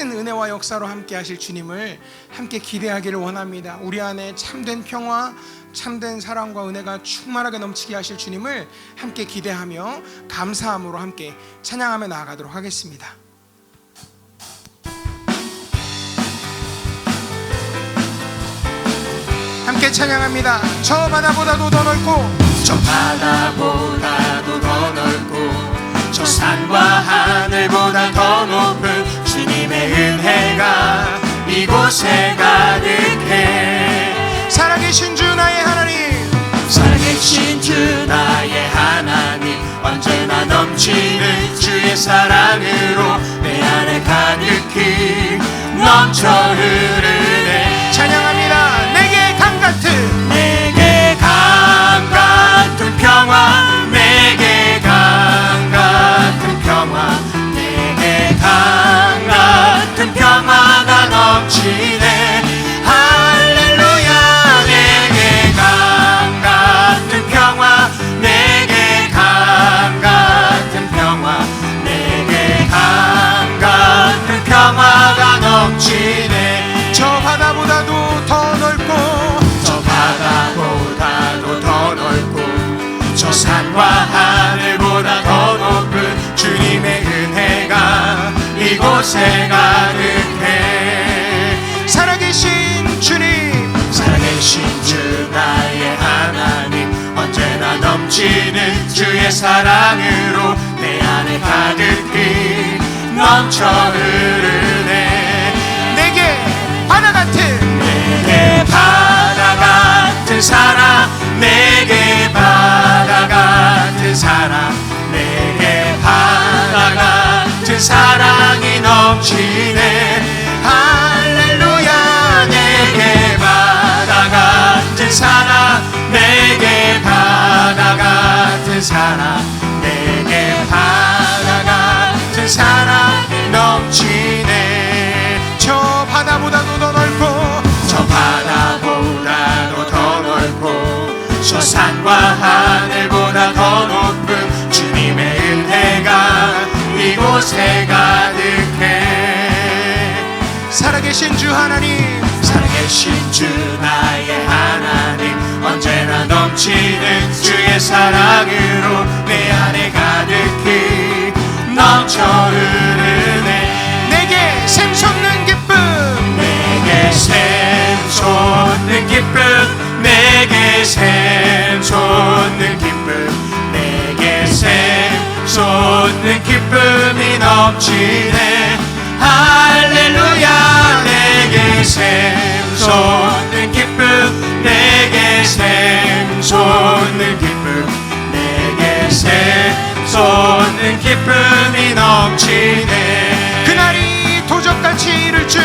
은혜와 역사로 함께 하실 주님을 함께 기대하기를 원합니다. 우리 안에 참된 평화, 참된 사랑과 은혜가 충만하게 넘치게 하실 주님을 함께 기대하며 감사함으로 함께 찬양하며 나아가도록 하겠습니다. 함께 찬양합니다. 저 바다보다도 더 넓고, 저 바다보다도 더 넓고, 저 산과 하늘보다 더 높은 주님의 은혜가 이곳에 가득해. 살아계신 주 나의 하나님, 살아계신 주 나의 하나님, 언제나 넘치는 주의 사랑으로 내 안에 가득히 넘쳐 흐르네. 찬양합니다. 내게 강 같은, 내게 강 같은 평화, 내게 강 같은 평화, 내게 강 같은 평화가 넘치네. 할렐루야. 내게 강 같은 평화, 내게 강 같은 평화, 내게 강 같은 평화가 넘치네. 저 바다보다도 더 넓고, 저 바다보다도 더 넓고, 저 산과 하늘보다 더 높은 주님의 은혜가 이곳에 가득해. 살아계신 주님, 살아계신 주 나의 하나님, 언제나 넘치는 주의 사랑으로 내 안에 가득히 넘쳐 흐르네. 내게 바다 같은, 내게 바다 같은 사랑, 내게 바다 같은 사랑, 내게 바다 같은 사랑이 넘치네. 할렐루야. 내게 바다 같은 사랑, 내게 바다 같은 사랑, 내게 바다 같은 사랑이 넘치네. 저 바다보다도 더 넓고, 저 바다보다도 더 넓고, 저 산과 하늘보다 더 높은 주님의 은혜가 이곳에 가득해. 살아계신 주 하나님, 살아계신 주 나의 하나님, 언제나 넘치는 주의 사랑으로 내 안에 가득히 넘쳐 흐르네. 내게 샘솟는 기쁨, 내게 샘솟는 기쁨, 내게 샘솟는 기쁨, 내게 샘솟는 기쁨이 넘치네. 할렐루야. 내게 샘솟는 기쁨, 내게 샘솟는 기쁨, 내게 샘솟는 기쁨이 넘치네. 그날이 도적같이 이를 줄,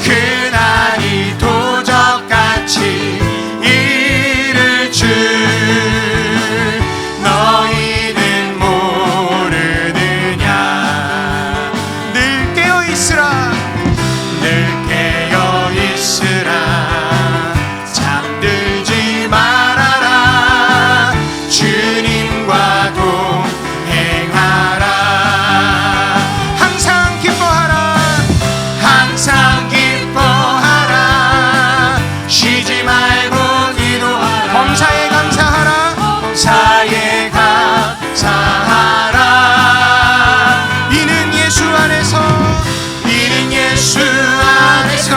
그날이 도적같이 이를 줄 너희는 모르느냐. 늘 깨어 있으라, 늘 깨어 있으라. 잠들지 말아라. 주님과 동행하라. 항상 기뻐하라, 항상 기뻐하라. 쉬지 말고 기도하라. 범사에 감사하라, 범사에 감사하라. 이는 예수 안에서, 이는 예수 안에서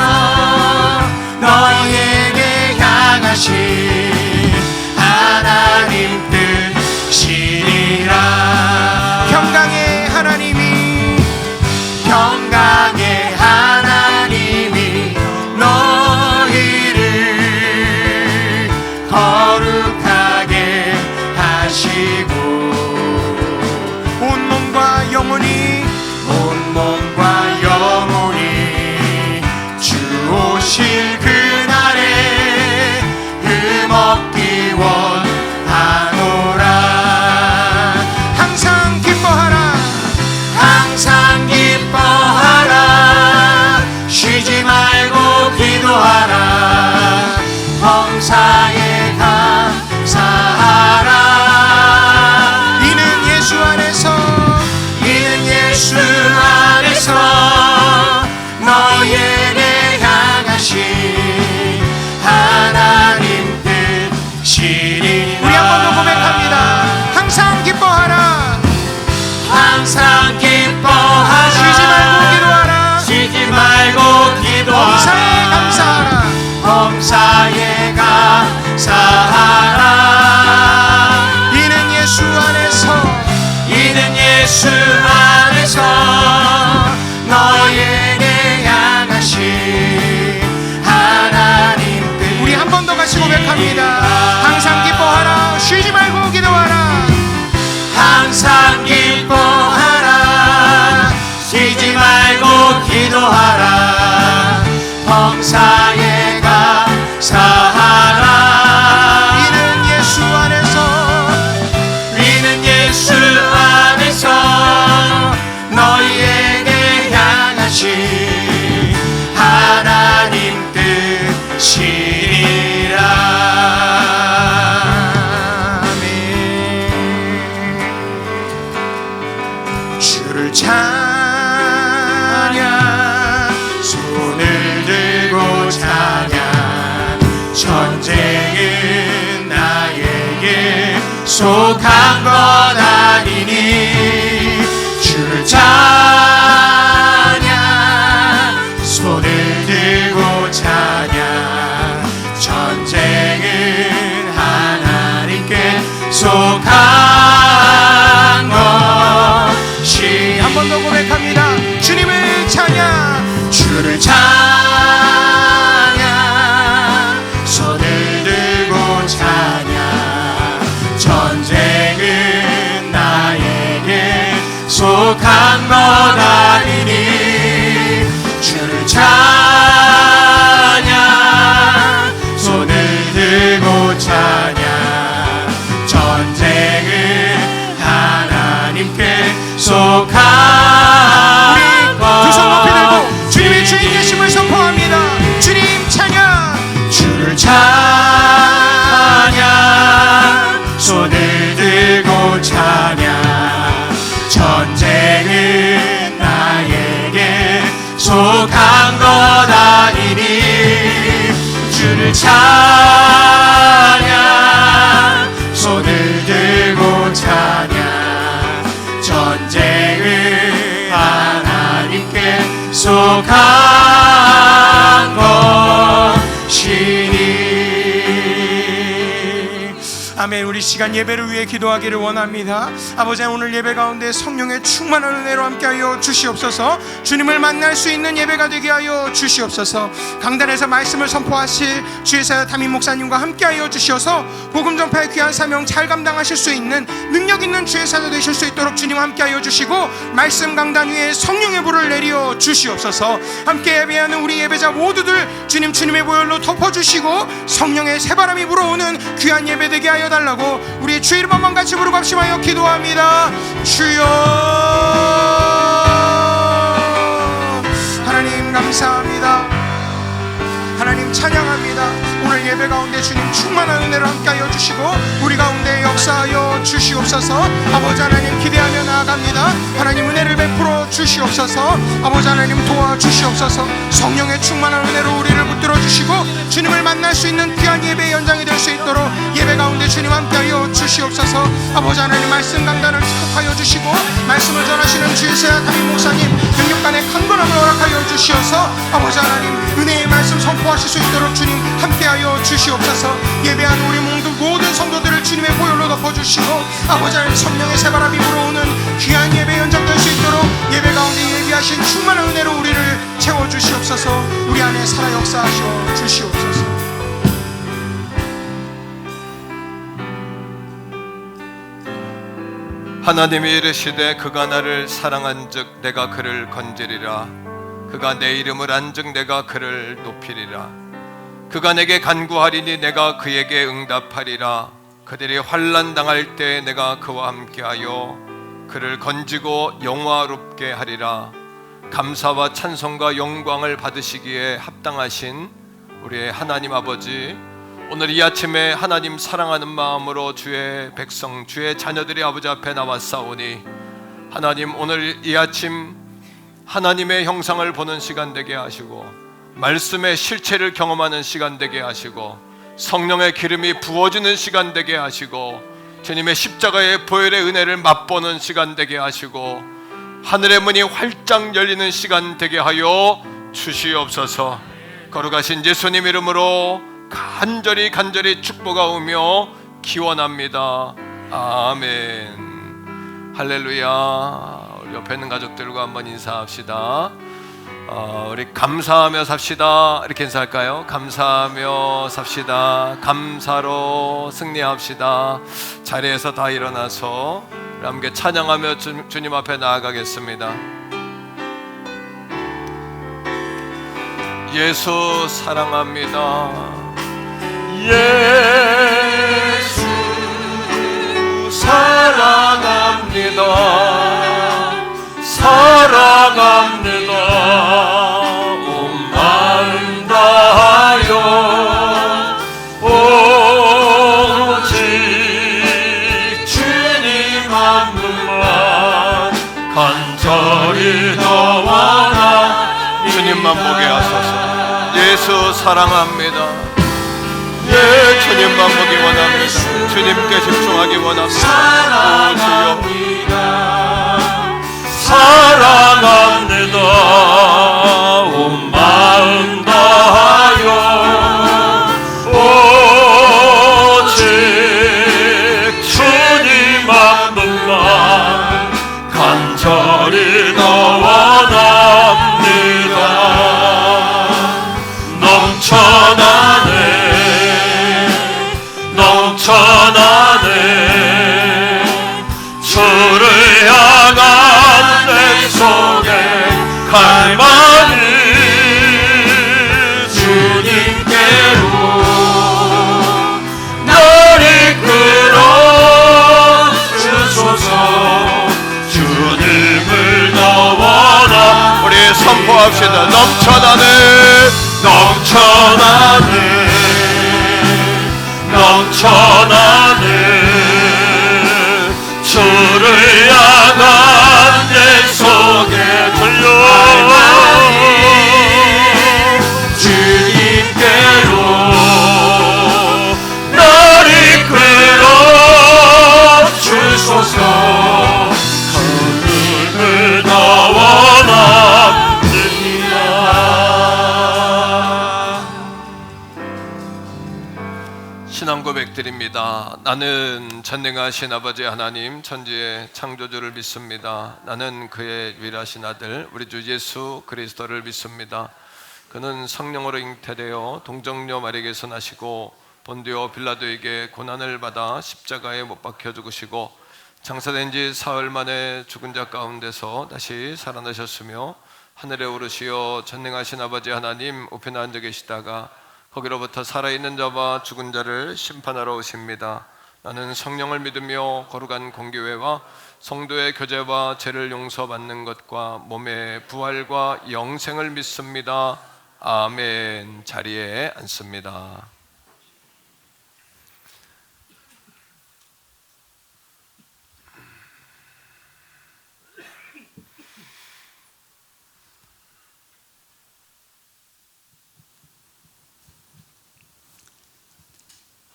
너희에게 향하신 하나님 뜻이니라. 평강의 하나님이, 평강의 하나님이 너희를 거룩하게 하시고 온몸과 영혼이 온몸과 영혼이 주 오실 그날에 흠없기 원하노라. 항상 기뻐하라, 항상 기뻐하라. 고백합니다. 항상 기뻐하라. 쉬지 말고 기도하라. 항상 기뻐하라. 쉬지 말고 기도하라. 범사에 감사하라. 이는 예수 안에서 너희에게 향하신 하나님 뜻이니라. 아멘. 주를 찬양, 손을 들고 찬양. 전쟁은 나에게 속한 것 아니니. 주를 찬양, 손을 들고 찬양. 전쟁은 하나님께 속한 것이. 한 번 더 고백합니다. 주님을 찬양, 주를 찬양, 손을 들고 찬양. 전쟁은 나에게 속한 것 아니니. 주를 찬양, 손을 들고 찬양. 전쟁은 하나님께 속한 두 손 높이 들고 주님의 주인 되심을 선포합니다. 주님 찬양, 주를 찬양, 손을 들고 찬양. 전쟁은 나에게 속한 것 아니니. 주를 찬양, 손을 들고 찬양. 전쟁은 하나님께 속한 것이니. 아멘. 우리 시간 예배를 위해 기도하기를 원합니다. 아버지, 오늘 예배 가운데 성령의 충만한 은혜로 함께하여 주시옵소서. 주님을 만날 수 있는 예배가 되게 하여 주시옵소서. 강단에서 말씀을 선포하실 주의 사야 담임 목사님과 함께하여 주시어서 복음 전파의 귀한 사명 잘 감당하실 수 있는 능력 있는 주의 사야 되실 수 있도록 주님 함께하여 주시고, 말씀 강단 위에 성령의 불을 내려 주시옵소서. 함께 예배하는 우리 예배자 모두들 주님의 보혈로 덮어주시고 성령의 새바람이 불어오는 귀한 예배 되게 하여 달라고 우리 주의 이름 한번 같이 부르고 합심하여 기도합니다. 주여, 하나님 감사합니다. 하나님 찬양합니다. 오늘 예배 가운데 주님 충만한 은혜를 함께하여 주시고 우리 가운데 역사하여 주시옵소서. 아버지 하나님 기대하며 나아갑니다. 하나님 은혜를 베풀어 주시옵소서. 아버지 하나님 도와주시옵소서. 성령의 충만한 은혜로 우리를 붙들어 주시고 주님을 만날 수 있는 귀한 예배의 연장이 될 수 있도록 예배 가운데 주님 함께하여 주시옵소서. 아버지 하나님 말씀 강단을 축복하여 주시고 말씀을 전하시는 주의 사야 담임 목사님 영육간의 강건함을 허락하여 주시어서 아버지 하나님 은혜의 말씀 선포하실 수 있도록 주님 함께하여 주시옵소서. 예배하는 우리 모든 성도들을 주님의 보혈로 덮어주시고 아버지 하나님 성령의 새바람이 불어오는 귀한 예배 연장될 수 있도록 예배 가운데 예비하신 충만한 은혜로 우리를 채워주시옵소서. 우리 안에 살아 역사하셔 주시옵소서. 하나님이 이르시되 그가 나를 사랑한즉 내가 그를 건지리라. 그가 내 이름을 안즉 내가 그를 높이리라. 그가 내게 간구하리니 내가 그에게 응답하리라. 그들이 환난 당할 때 내가 그와 함께하여 그를 건지고 영화롭게 하리라. 감사와 찬송과 영광을 받으시기에 합당하신 우리의 하나님 아버지, 오늘 이 아침에 하나님 사랑하는 마음으로 주의 백성, 주의 자녀들이 아버지 앞에 나왔사오니 하나님 오늘 이 아침 하나님의 형상을 보는 시간 되게 하시고 말씀의 실체를 경험하는 시간 되게 하시고 성령의 기름이 부어지는 시간 되게 하시고 주님의 십자가의 보혈의 은혜를 맛보는 시간 되게 하시고 하늘의 문이 활짝 열리는 시간 되게 하여 주시옵소서. 거룩하신 예수님 이름으로 간절히 축복하오며 기원합니다. 아멘. 할렐루야. 우리 옆에 있는 가족들과 한번 인사합시다. 우리 감사하며 삽시다 이렇게 인사할까요? 감사하며 삽시다. 감사로 승리합시다. 자리에서 다 일어나서 우리 함께 찬양하며 주님 앞에 나아가겠습니다. 예수 사랑합니다. 예수 사랑합니다. 사랑합니다. 온 마음 다하여 오직 주님 한 분만 간절히 더 원하 주님만 보게 하소서. 예수 사랑합니다. 예, 주님만 보기 원합니다. 주님께 집중하기 원합니다. 오 주여 사랑합니다. 온 마음 다하여 오직 주님 한 분만 간절히 더 원합니다. 넘쳐나네 주를 향한 내 속에 갈망이 주님께로 날 이끌어 주소서. 주님을 더 원하 우리 선포합시다. 넘쳐나네 주를 향한 내 속에 들려 주님께로 날 이끌어 주소서. 주님을 더 원합니다. 신앙 고백드립니다. 나는 전능하신 아버지 하나님 천지의 창조주를 믿습니다. 나는 그의 유일하신 아들 우리 주 예수 그리스도를 믿습니다. 그는 성령으로 잉태되어 동정녀 마리아에게서 나시고 본디오 빌라도에게 고난을 받아 십자가에 못 박혀 죽으시고 장사된 지 사흘 만에 죽은 자 가운데서 다시 살아나셨으며 하늘에 오르시어 전능하신 아버지 하나님 우편에 앉아 계시다가 거기로부터 살아있는 자와 죽은 자를 심판하러 오십니다. 나는 성령을 믿으며 거룩한 공교회와 성도의 교제와 죄를 용서받는 것과 몸의 부활과 영생을 믿습니다. 아멘. 자리에 앉습니다.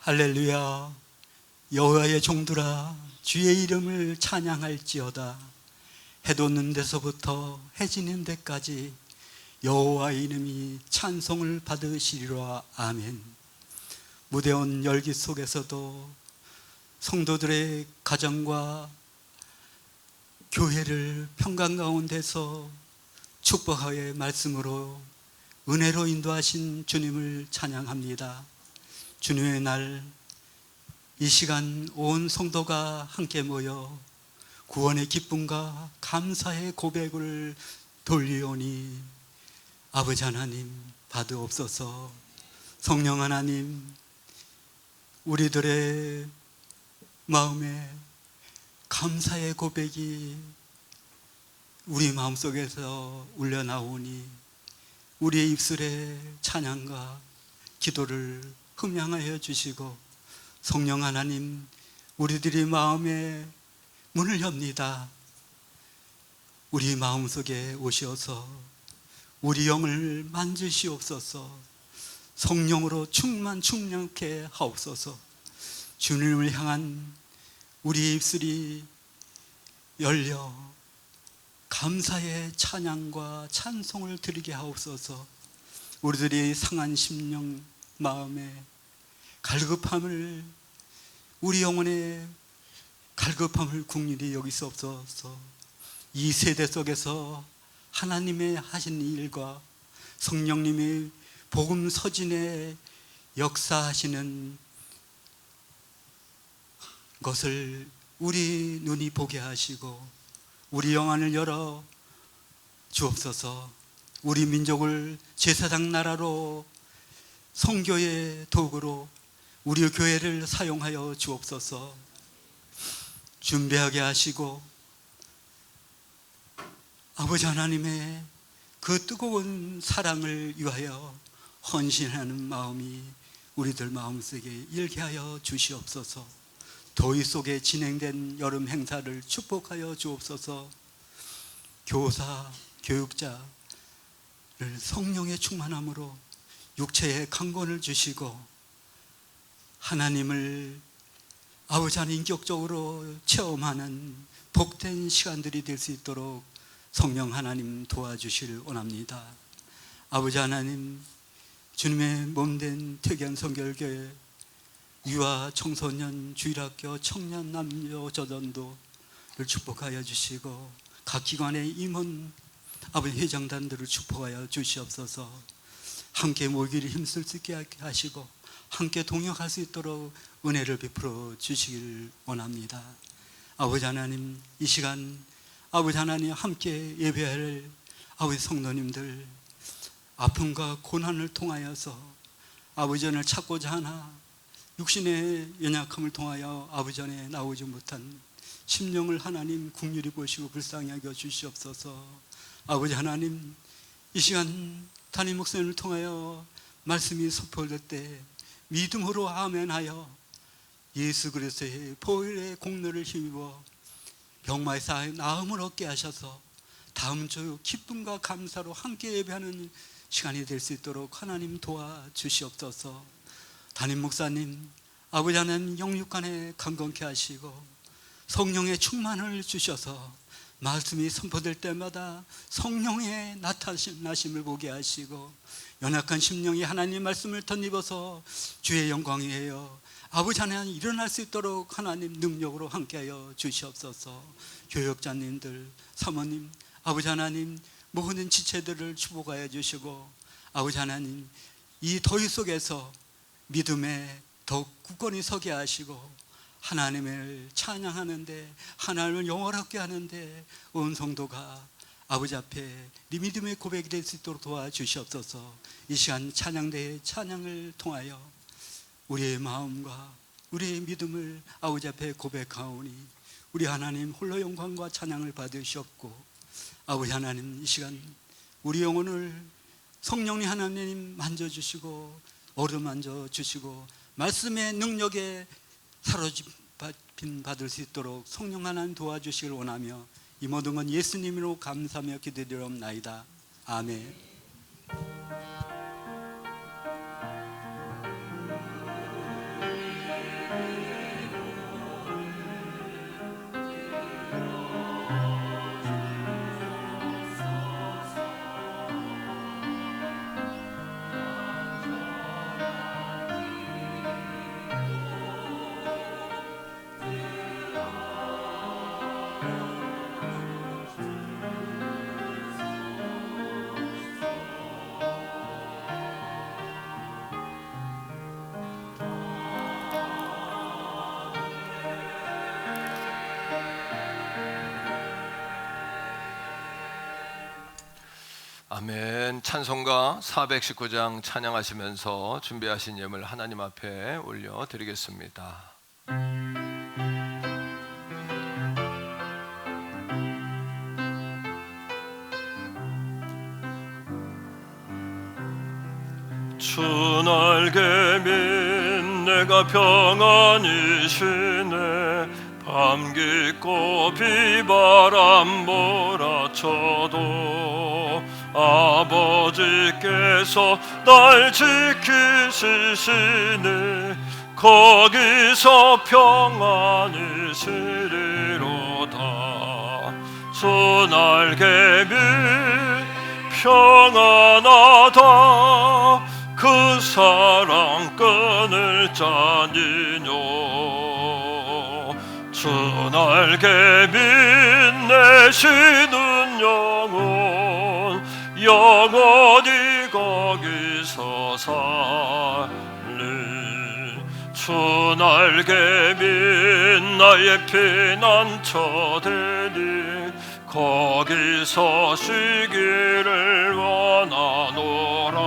할렐루야. 여호와의 종들아 주의 이름을 찬양할지어다. 해 돋는 데서부터 해 지는 데까지 여호와의 이름이 찬송을 받으시리라. 아멘. 무대원 열기 속에서도 성도들의 가정과 교회를 평강 가운데서 축복의 말씀으로 은혜로 인도하신 주님을 찬양합니다. 주님의 날 이 시간 온 성도가 함께 모여 구원의 기쁨과 감사의 고백을 돌리오니 아버지 하나님 받으옵소서. 성령 하나님 우리들의 마음에 감사의 고백이 우리 마음속에서 울려나오니 우리의 입술에 찬양과 기도를 흠양하여 주시고 성령 하나님 우리들의 마음에 문을 엽니다. 우리 마음속에 오셔서 우리 영을 만지시옵소서. 성령으로 충만케 하옵소서. 주님을 향한 우리 입술이 열려 감사의 찬양과 찬송을 드리게 하옵소서. 우리들이 상한 심령 마음에 갈급함을 우리 영혼의 갈급함을 국률이 여기서없어서 이 세대 속에서 하나님의 하신 일과 성령님의 복음 서진에 역사하시는 것을 우리 눈이 보게 하시고 우리 영안을 열어 주옵소서. 우리 민족을 제사장 나라로 선교의 도구로 우리 교회를 사용하여 주옵소서. 준비하게 하시고 아버지 하나님의 그 뜨거운 사랑을 위하여 헌신하는 마음이 우리들 마음속에 일게 하여 주시옵소서. 더위 속에 진행된 여름 행사를 축복하여 주옵소서. 교사, 교육자를 성령의 충만함으로 육체의 강건을 주시고 하나님을 아버지 하나님 인격적으로 체험하는 복된 시간들이 될 수 있도록 성령 하나님 도와주시길 원합니다. 아버지 하나님, 주님의 몸된 태견 성결교회 유아 청소년 주일학교 청년 남녀 저전도를 축복하여 주시고 각 기관의 임원 아버지 회장단들을 축복하여 주시옵소서. 함께 모이기를 힘쓸 수 있게 하시고 함께 동역할 수 있도록 은혜를 베풀어 주시길 원합니다. 아버지 하나님, 이 시간 아버지 하나님 함께 예배할 아버지 성도님들 아픔과 고난을 통하여서 아버지 전을 찾고자 하나 육신의 연약함을 통하여 아버지 전에 나오지 못한 심령을 하나님 긍휼히 보시고 불쌍히 여겨 주시옵소서. 아버지 하나님, 이 시간 담임 목사님을 통하여 말씀이 선포될 때 믿음으로 아멘하여 예수 그리스도의 보혈의 공로를 힘입어 병마에서 나음을 얻게 하셔서 다음 주 기쁨과 감사로 함께 예배하는 시간이 될 수 있도록 하나님 도와주시옵소서. 담임 목사님, 아버지 하나님 영육간에 강건케 하시고 성령의 충만을 주셔서 말씀이 선포될 때마다 성령의 나타나심을 보게 하시고 연약한 심령이 하나님 말씀을 덧입어서 주의 영광이 하여 아버지 하나님 일어날 수 있도록 하나님 능력으로 함께하여 주시옵소서. 교역자님들, 사모님, 아버지 하나님 모든 지체들을 축복하여 주시고 아버지 하나님 이 더위 속에서 믿음에 더욱 굳건히 서게 하시고 하나님을 찬양하는데 하나님을 영원하게 하는데 온 성도가 아버지 앞에 네 믿음의 고백이 될 수 있도록 도와주시옵소서. 이 시간 찬양대의 찬양을 통하여 우리의 마음과 우리의 믿음을 아버지 앞에 고백하오니 우리 하나님 홀로 영광과 찬양을 받으셨고 아버지 하나님 이 시간 우리 영혼을 성령님 하나님 만져주시고 어루만져 주시고 말씀의 능력에 사로잡힘 받을 수 있도록 성령 하나님 도와주시길 원하며 이 모든 건 예수님으로 감사하며 기도드리옵나이다. 아멘. 아멘. 찬송가 419장 찬양하시면서 준비하신 예물 하나님 앞에 올려드리겠습니다. 주 날개 민 내가 평안히 쉬네 밤 깊고 비바람 몰아쳐도 아버지께서 날 지키시니 거기서 평안히 쉬리로다. 주 날개 민 평안하다. 그 사랑 끊을 자니뇨. 주 날개 빛내시는 영혼 영원히 거기서 살리. 주 날개 밑 나의 피난처 되니 거기서 쉬기를 원하노라.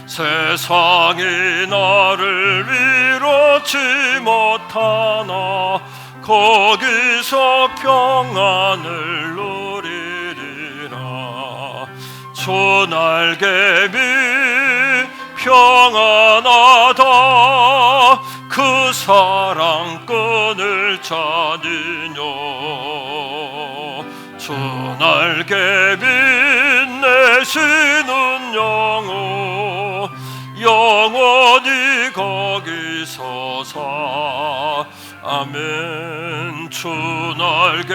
세상이 나를 위로치 못하나 거기서 평안을 누리리라. 주 날개 밑 평안하다. 그 사랑끈을 찾으뇨. 주 날개 빛내시는 영혼 영원히 거기서 사. 아멘. 주 날개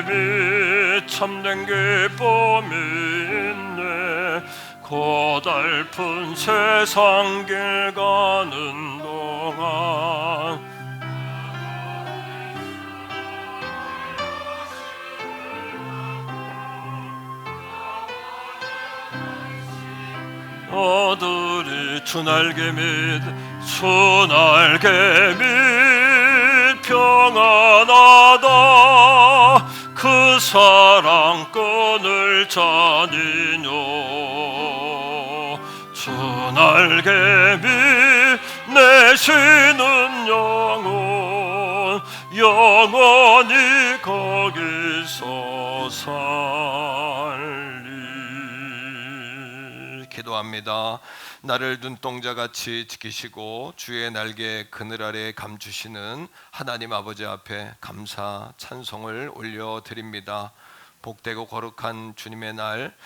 빛 참된 기쁨이 있네. 고달픈 세상 길 가는 동안 어들이 주 날개 밑 주 날개 밑 평안하다. 그 사랑끈을 찾으뇨. 주 날개 밑 내시는 영혼 영원히 거기서 살리. 기도합니다. 나를 눈동자같이 지키시고 주의 날개 그늘 아래 감추시는 하나님 아버지 앞에 감사 찬송을 올려드립니다. 복되고 거룩한 주님의 날,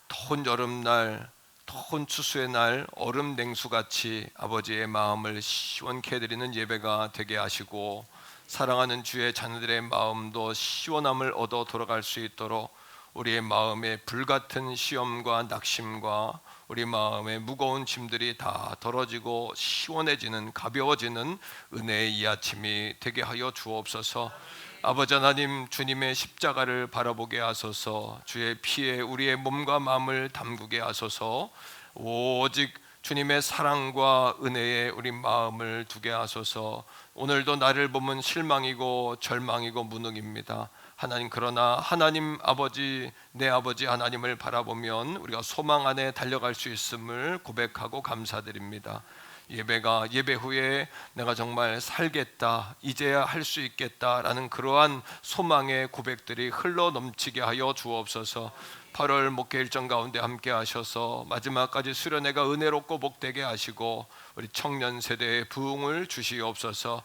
더운 여름날, 더운 추수의 날 얼음 냉수같이 아버지의 마음을 시원케 해드리는 예배가 되게 하시고 사랑하는 주의 자녀들의 마음도 시원함을 얻어 돌아갈 수 있도록 우리의 마음에 불같은 시험과 낙심과 우리 마음의 무거운 짐들이 다 덜어지고 시원해지는 가벼워지는 은혜의 이 아침이 되게 하여 주옵소서. 아버지 하나님, 주님의 십자가를 바라보게 하소서. 주의 피에 우리의 몸과 마음을 담그게 하소서. 오직 주님의 사랑과 은혜에 우리 마음을 두게 하소서. 오늘도 나를 보면 실망이고 절망이고 무능입니다. 하나님, 그러나 하나님 아버지, 내 아버지 하나님을 바라보면 우리가 소망 안에 달려갈 수 있음을 고백하고 감사드립니다. 예배 후에 내가 정말 살겠다, 이제야 할 수 있겠다라는 그러한 소망의 고백들이 흘러 넘치게 하여 주옵소서. 8월 목회 일정 가운데 함께 하셔서 마지막까지 수련회가 은혜롭고 복되게 하시고 우리 청년 세대의 부흥을 주시옵소서.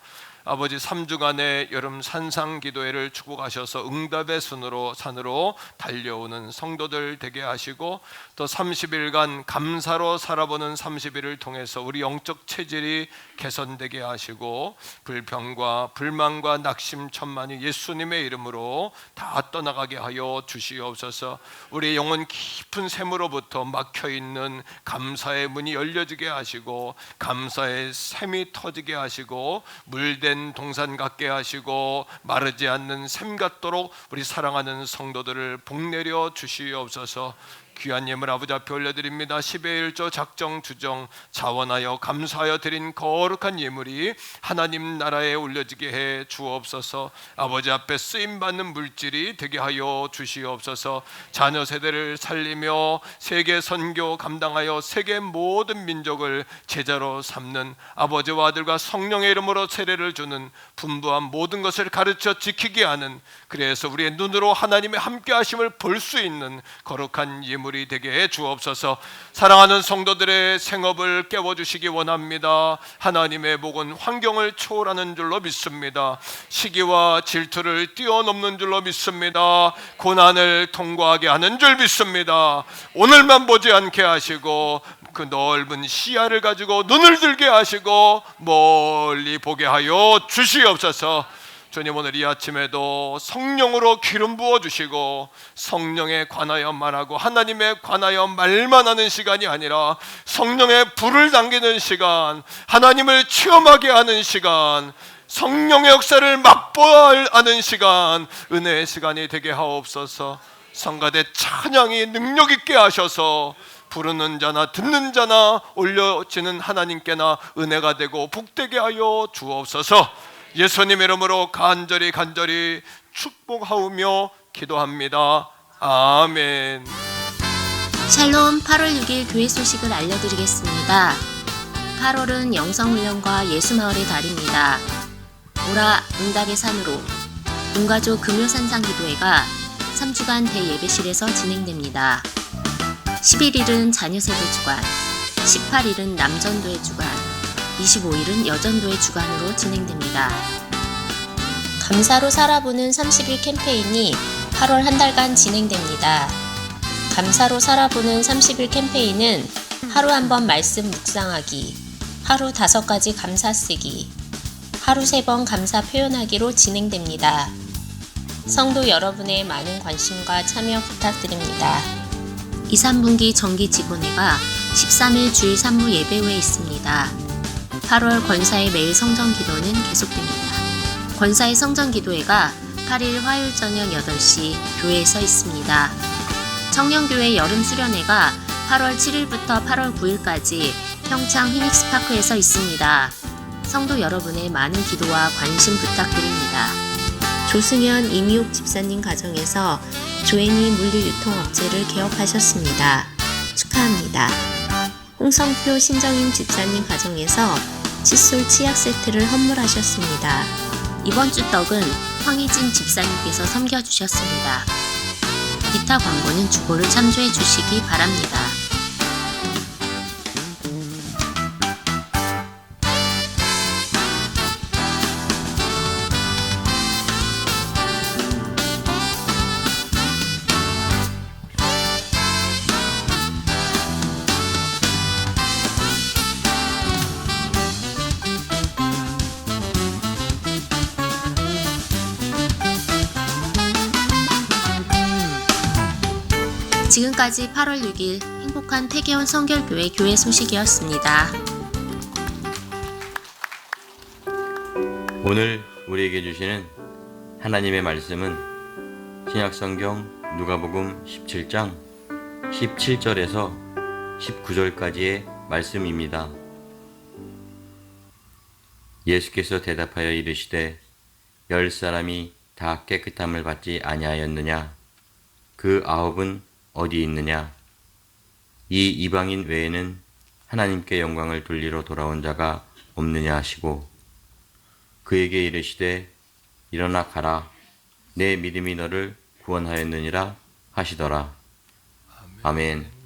아버지 3주간의 여름 산상 기도회를 축복하셔서 응답의 산으로 달려오는 성도들 되게 하시고 또 30일간 감사로 살아보는 30일을 통해서 우리 영적 체질이 개선되게 하시고 불평과 불만과 낙심 천만이 예수님의 이름으로 다 떠나가게 하여 주시옵소서. 우리 영혼 깊은 샘으로부터 막혀있는 감사의 문이 열려지게 하시고 감사의 샘이 터지게 하시고 물된 동산 같게 하시고 마르지 않는 샘 같도록 우리 사랑하는 성도들을 복내려 주시옵소서. 귀한 예물 아버지 앞에 올려드립니다. 10의 1조 작정 주정 자원하여 감사하여 드린 거룩한 예물이 하나님 나라에 올려지게 해 주옵소서. 아버지 앞에 쓰임받는 물질이 되게 하여 주시옵소서. 자녀 세대를 살리며 세계 선교 감당하여 세계 모든 민족을 제자로 삼는 아버지와 아들과 성령의 이름으로 세례를 주는 분부한 모든 것을 가르쳐 지키게 하는, 그래서 우리의 눈으로 하나님의 함께 하심을 볼 수 있는 거룩한 예물이 되게 해 주옵소서. 사랑하는 성도들의 생업을 깨워주시기 원합니다. 하나님의 복은 환경을 초월하는 줄로 믿습니다. 시기와 질투를 뛰어넘는 줄로 믿습니다. 고난을 통과하게 하는 줄 믿습니다. 오늘만 보지 않게 하시고 그 넓은 시야를 가지고 눈을 들게 하시고 멀리 보게 하여 주시옵소서. 주님, 오늘 이 아침에도 성령으로 기름 부어주시고 성령에 관하여 말하고 하나님에 관하여 말만 하는 시간이 아니라 성령의 불을 당기는 시간, 하나님을 체험하게 하는 시간, 성령의 역사를 맛보아야 하는 시간, 은혜의 시간이 되게 하옵소서. 성가대 찬양이 능력 있게 하셔서 부르는 자나 듣는 자나 올려지는 하나님께나 은혜가 되고 복되게 하여 주옵소서. 예수님 이름으로 간절히 축복하오며 기도합니다. 아멘. 샬롬. 8월 6일 교회 소식을 알려드리겠습니다. 8월은 영성훈련과 예수마을의 달입니다. 오라 응답의 산으로 문가족 금요산상 기도회가 3주간 대예배실에서 진행됩니다. 11일은 자녀세대 주간, 18일은 남전도의 주간, 25일은 여전도의 주간으로 진행됩니다. 감사로 살아보는 30일 캠페인이 8월 한 달간 진행됩니다. 감사로 살아보는 30일 캠페인은 하루 한 번 말씀 묵상하기, 하루 5가지 감사 쓰기, 하루 3번 감사 표현하기로 진행됩니다. 성도 여러분의 많은 관심과 참여 부탁드립니다. 2, 3분기 정기 직원회가 13일 주일 산무 예배 후에 있습니다. 8월 권사의 매일 성전 기도는 계속됩니다. 권사의 성전 기도회가 8일 화요일 저녁 8시 교회에서 있습니다. 청년교회 여름 수련회가 8월 7일부터 8월 9일까지 평창 휘닉스파크에서 있습니다. 성도 여러분의 많은 기도와 관심 부탁드립니다. 조승현 이미옥 집사님 가정에서 조앤이 물류유통업체를 개업하셨습니다. 축하합니다. 홍성표 신정임 집사님 가정에서 칫솔 치약 세트를 선물하셨습니다. 이번 주 떡은 황희진 집사님께서 섬겨주셨습니다. 기타 광고는 주보를 참조해 주시기 바랍니다. 지금까지 8월 6일 행복한 태계원 성결교회 교회 소식이었습니다. 오늘 우리에게 주시는 하나님의 말씀은 신약성경 누가복음 17장 17절에서 19절까지의 말씀입니다. 예수께서 대답하여 이르시되 10사람이 다 깨끗함을 받지 아니하였느냐? 그 9은 어디 있느냐? 이 이방인 외에는 하나님께 영광을 돌리러 돌아온 자가 없느냐 하시고 그에게 이르시되 일어나 가라. 내 믿음이 너를 구원하였느니라 하시더라. 아멘.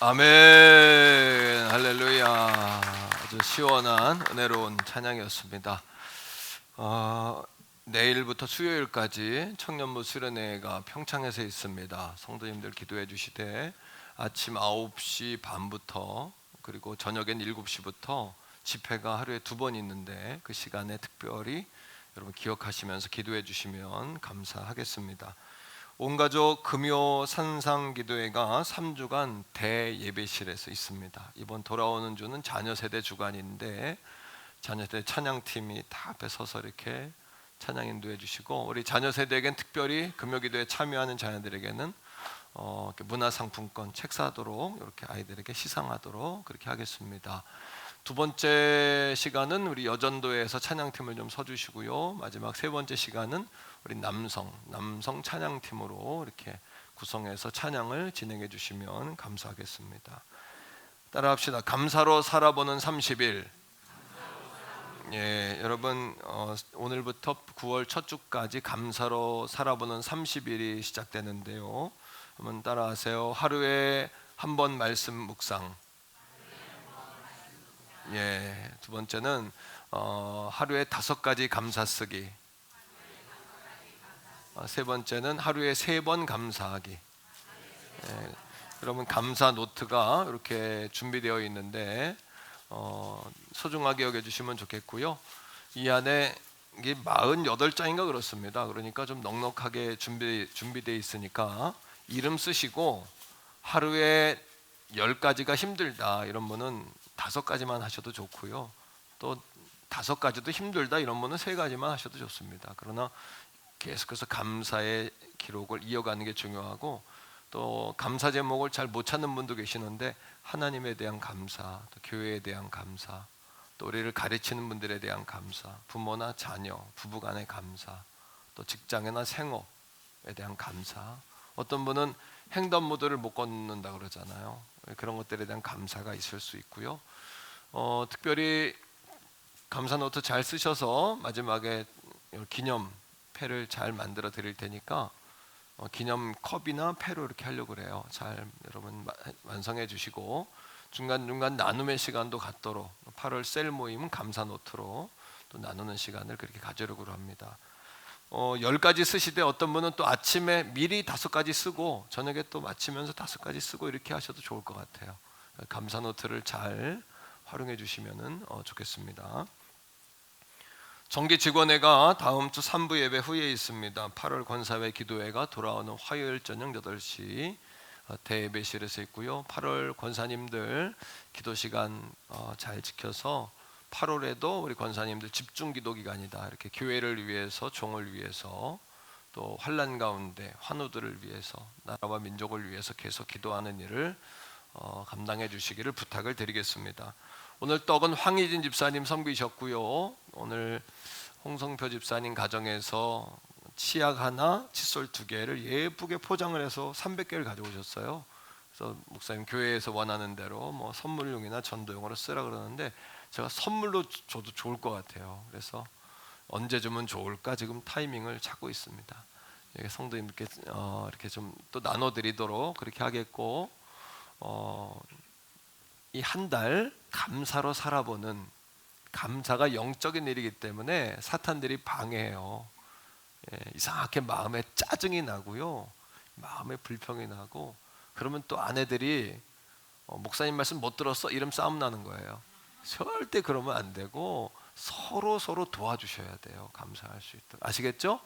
아멘. 할렐루야. 아주 시원한 은혜로운 찬양이었습니다. 내일부터 수요일까지 청년부 수련회가 평창에서 있습니다. 성도님들 기도해 주시되 아침 9시 반부터 그리고 저녁엔 7시부터 집회가 하루에 2번 있는데 그 시간에 특별히 여러분 기억하시면서 기도해 주시면 감사하겠습니다. 온가족 금요 산상기도회가 3주간 대예배실에서 있습니다. 이번 돌아오는 주는 자녀세대 주간인데 자녀세대 찬양팀이 다 앞에 서서 이렇게 찬양 인도해 주시고, 우리 자녀세대에겐 특별히 금요기도에 참여하는 자녀들에게는 문화상품권 책 사도록 이렇게 아이들에게 시상하도록 그렇게 하겠습니다. 두 번째 시간은 우리 여전도에서 찬양팀을 좀 서주시고요. 마지막 세 번째 시간은 우리 남성 찬양팀으로 이렇게 구성해서 찬양을 진행해 주시면 감사하겠습니다. 따라합시다. 감사로 살아보는 30일. 예, 여러분 오늘부터 9월 첫 주까지 감사로 살아보는 30일이 시작되는데요. 한번 따라하세요. 하루에 한 번 말씀 묵상. 예, 두 번째는 하루에 5가지 감사 쓰기. 세 번째는 하루에 3번 감사하기. 예, 여러분 감사 노트가 이렇게 준비되어 있는데 소중하게 여겨주시면 좋겠고요. 이 안에 이게 48장인가 그렇습니다. 그러니까 좀 넉넉하게 준비되어 있으니까 이름 쓰시고 하루에 10가지가 힘들다 이런 분은 5가지만 하셔도 좋고요. 또 5가지도 힘들다 이런 분은 3가지만 하셔도 좋습니다. 그러나 계속해서 감사의 기록을 이어가는 게 중요하고, 또 감사 제목을 잘 못 찾는 분도 계시는데 하나님에 대한 감사, 또 교회에 대한 감사, 또 우리를 가르치는 분들에 대한 감사, 부모나 자녀, 부부간의 감사, 또 직장이나 생업에 대한 감사, 어떤 분은 횡단보도를 못 걷는다 그러잖아요. 그런 것들에 대한 감사가 있을 수 있고요. 특별히 감사 노트 잘 쓰셔서 마지막에 기념패를 잘 만들어 드릴 테니까 기념 컵이나 패로 이렇게 하려고 그래요. 잘 여러분 완성해 주시고 중간중간 나눔의 시간도 갖도록 8월 셀 모임은 감사 노트로 또 나누는 시간을 그렇게 가지려고 합니다. 10가지 쓰시되 어떤 분은 또 아침에 미리 5가지 쓰고 저녁에 또 마치면서 5가지 쓰고 이렇게 하셔도 좋을 것 같아요. 감사 노트를 잘 활용해 주시면 좋겠습니다. 정기 직원회가 다음 주 3부 예배 후에 있습니다. 8월 권사회 기도회가 돌아오는 화요일 저녁 8시 대예배실에서 있고요. 8월 권사님들 기도 시간 잘 지켜서 8월에도 우리 권사님들 집중 기도 기간이다. 이렇게 교회를 위해서, 종을 위해서, 또 환난 가운데 환우들을 위해서, 나라와 민족을 위해서 계속 기도하는 일을 감당해 주시기를 부탁을 드리겠습니다. 오늘 떡은 황희진 집사님 섬기셨고요. 오늘 홍성표 집사님 가정에서 치약 하나, 칫솔 2개를 예쁘게 포장을 해서 300개를 가져오셨어요. 그래서 목사님 교회에서 원하는 대로 뭐 선물용이나 전도용으로 쓰라 그러는데 제가 선물로 줘도 좋을 것 같아요. 그래서 언제 주면 좋을까 지금 타이밍을 찾고 있습니다. 성도님들께 이렇게 좀 또 나눠드리도록 그렇게 하겠고, 이 한 달 감사로 살아보는, 감사가 영적인 일이기 때문에 사탄들이 방해해요. 이상하게 마음에 짜증이 나고요, 마음에 불평이 나고, 그러면 또 아내들이 목사님 말씀 못 들었어? 이러면 싸움 나는 거예요. 절대 그러면 안 되고 서로 도와주셔야 돼요. 감사할 수 있도록. 아시겠죠?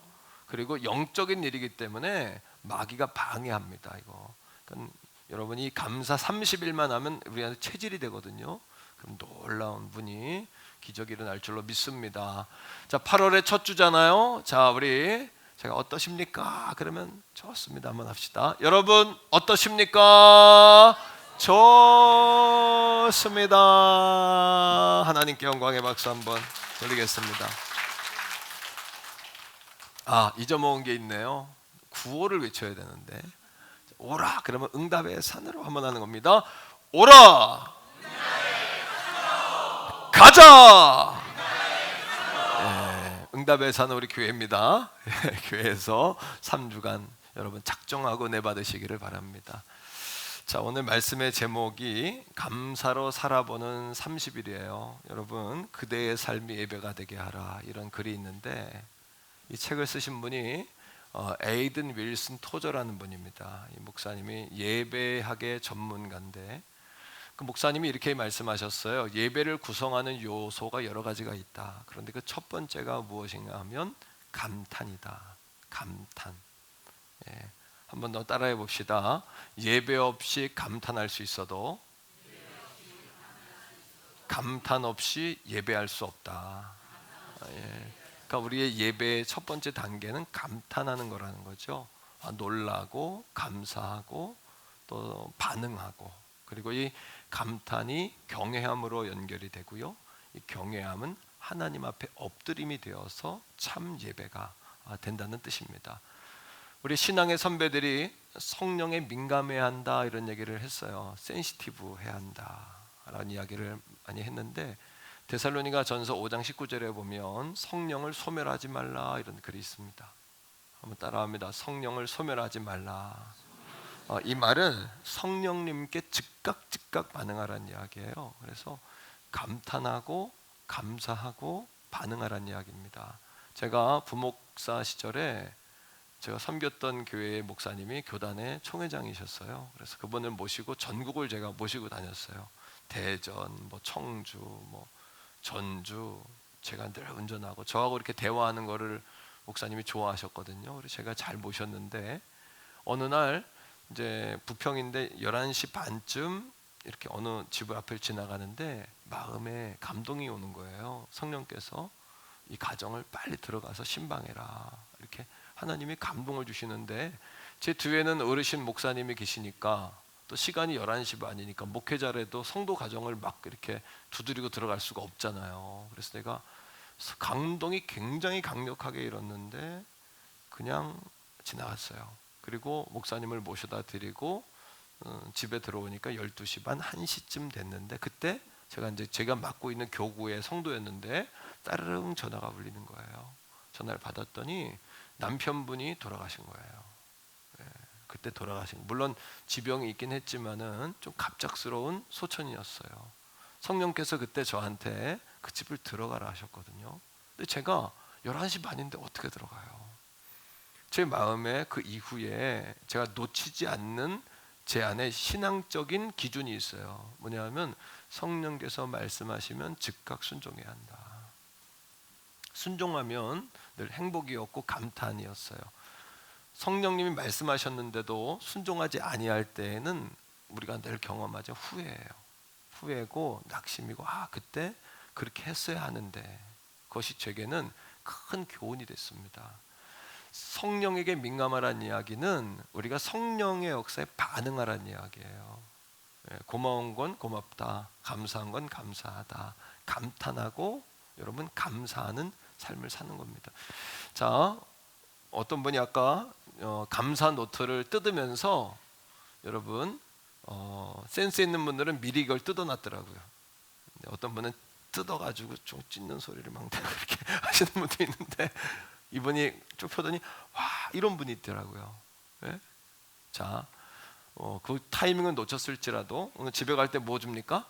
그리고 영적인 일이기 때문에 마귀가 방해합니다. 이거. 그러니까 여러분이 감사 30일만 하면 우리한테 체질이 되거든요. 그럼 놀라운 분이 기적이 일어날 줄로 믿습니다. 자, 8월의 첫 주잖아요. 자, 우리 제가 어떠십니까? 그러면 좋습니다. 한번 합시다. 여러분 어떠십니까? 좋습니다. 하나님께 영광의 박수 한번 돌리겠습니다. 잊어먹은 게 있네요. 구호를 외쳐야 되는데, 오라 그러면 응답의 산으로 한번 하는 겁니다. 오라 가자. 응답의 산은 우리 교회입니다. 교회에서 3주간 여러분 작정하고 내받으시기를 바랍니다. 자, 오늘 말씀의 제목이 감사로 살아보는 30일이에요. 여러분, 그대의 삶이 예배가 되게 하라, 이런 글이 있는데, 이 책을 쓰신 분이 에이든 윌슨 토저라는 분입니다. 이 목사님이 예배학의 전문가인데, 그 목사님이 이렇게 말씀하셨어요. 예배를 구성하는 요소가 여러 가지가 있다. 그런데 그 첫 번째가 무엇인가 하면 감탄이다. 감탄. 예. 한번 더 따라해 봅시다. 예배 없이 감탄할 수 있어도 감탄 없이 예배할 수 없다. 예. 그러니까 우리의 예배의 첫 번째 단계는 감탄하는 거라는 거죠. 놀라고 감사하고 또 반응하고, 그리고 이 감탄이 경외함으로 연결이 되고요. 이 경외함은 하나님 앞에 엎드림이 되어서 참 예배가 된다는 뜻입니다. 우리 신앙의 선배들이 성령에 민감해야 한다, 이런 얘기를 했어요. 센시티브 해야 한다 라는 이야기를 많이 했는데, 데살로니가 전서 5장 19절에 보면 성령을 소멸하지 말라, 이런 글이 있습니다. 한번 따라합니다. 성령을 소멸하지 말라. 이 말은 성령님께 즉각 반응하라는 이야기예요. 그래서 감탄하고 감사하고 반응하라는 이야기입니다. 제가 부목사 시절에 제가 섬겼던 교회의 목사님이 교단의 총회장이셨어요. 그래서 그분을 모시고 전국을 제가 모시고 다녔어요. 대전, 청주, 전주, 제가 늘 운전하고 저하고 이렇게 대화하는 거를 목사님이 좋아하셨거든요. 그래서 제가 잘 모셨는데, 어느 날 이제 부평인데 11시 반쯤 이렇게 어느 집 앞을 지나가는데 마음에 감동이 오는 거예요. 성령께서 이 가정을 빨리 들어가서 신방해라, 이렇게 하나님이 감동을 주시는데, 제 뒤에는 어르신 목사님이 계시니까 또 시간이 11시 반이니까 목회자라도 성도 가정을 막 이렇게 두드리고 들어갈 수가 없잖아요. 그래서 내가 감동이 굉장히 강력하게 일었는데 그냥 지나갔어요. 그리고 목사님을 모셔다 드리고 집에 들어오니까 12시 반, 1시쯤 됐는데, 그때 제가 맡고 있는 교구의 성도였는데 따르릉 전화가 울리는 거예요. 전화를 받았더니 남편분이 돌아가신 거예요. 그때 돌아가신, 물론 지병이 있긴 했지만은 좀 갑작스러운 소천이었어요. 성령께서 그때 저한테 그 집을 들어가라 하셨거든요. 근데 제가 11시 반인데 어떻게 들어가요? 제 마음에 그 이후에 제가 놓치지 않는 제 안에 신앙적인 기준이 있어요. 뭐냐면 성령께서 말씀하시면 즉각 순종해야 한다. 순종하면 늘 행복이었고 감탄이었어요. 성령님이 말씀하셨는데도 순종하지 아니할 때에는 우리가 늘 경험하죠. 후회예요. 후회고 낙심이고, 그때 그렇게 했어야 하는데, 그것이 제게는 큰 교훈이 됐습니다. 성령에게 민감하라는 이야기는 우리가 성령의 역사에 반응하라는 이야기예요. 고마운 건 고맙다, 감사한 건 감사하다, 감탄하고 여러분 감사하는 삶을 사는 겁니다. 자, 어떤 분이 아까 감사 노트를 뜯으면서, 여러분 센스 있는 분들은 미리 이걸 뜯어놨더라고요. 어떤 분은 뜯어가지고 좀 찢는 소리를 막 이렇게 하시는 분도 있는데, 이분이 쭉 펴더니 와, 이런 분이 있더라고요. 네? 자, 그 타이밍을 놓쳤을지라도 오늘 집에 갈 때 뭐 줍니까?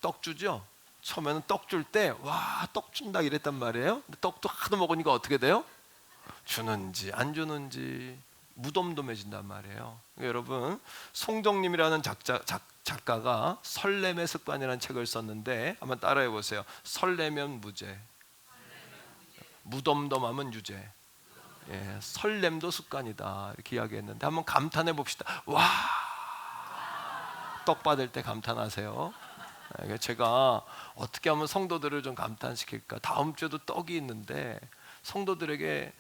떡 주죠. 처음에는 떡 줄 때 와, 떡 준다 이랬단 말이에요. 근데 떡도 하도 먹으니까 어떻게 돼요? 주는지 안 주는지 무덤덤해진단 말이에요. 그러니까 여러분, 송정님이라는 작가가 설렘의 습관이라는 책을 썼는데 한번 따라해 보세요. 설레면 무죄, 무덤덤하면 유죄. 설렘도 습관이다, 이렇게 이야기했는데 한번 감탄해 봅시다. 와, 떡 받을 때 감탄하세요. 제가 어떻게 하면 성도들을 좀 감탄시킬까? 다음 주에도 떡이 있는데 성도들에게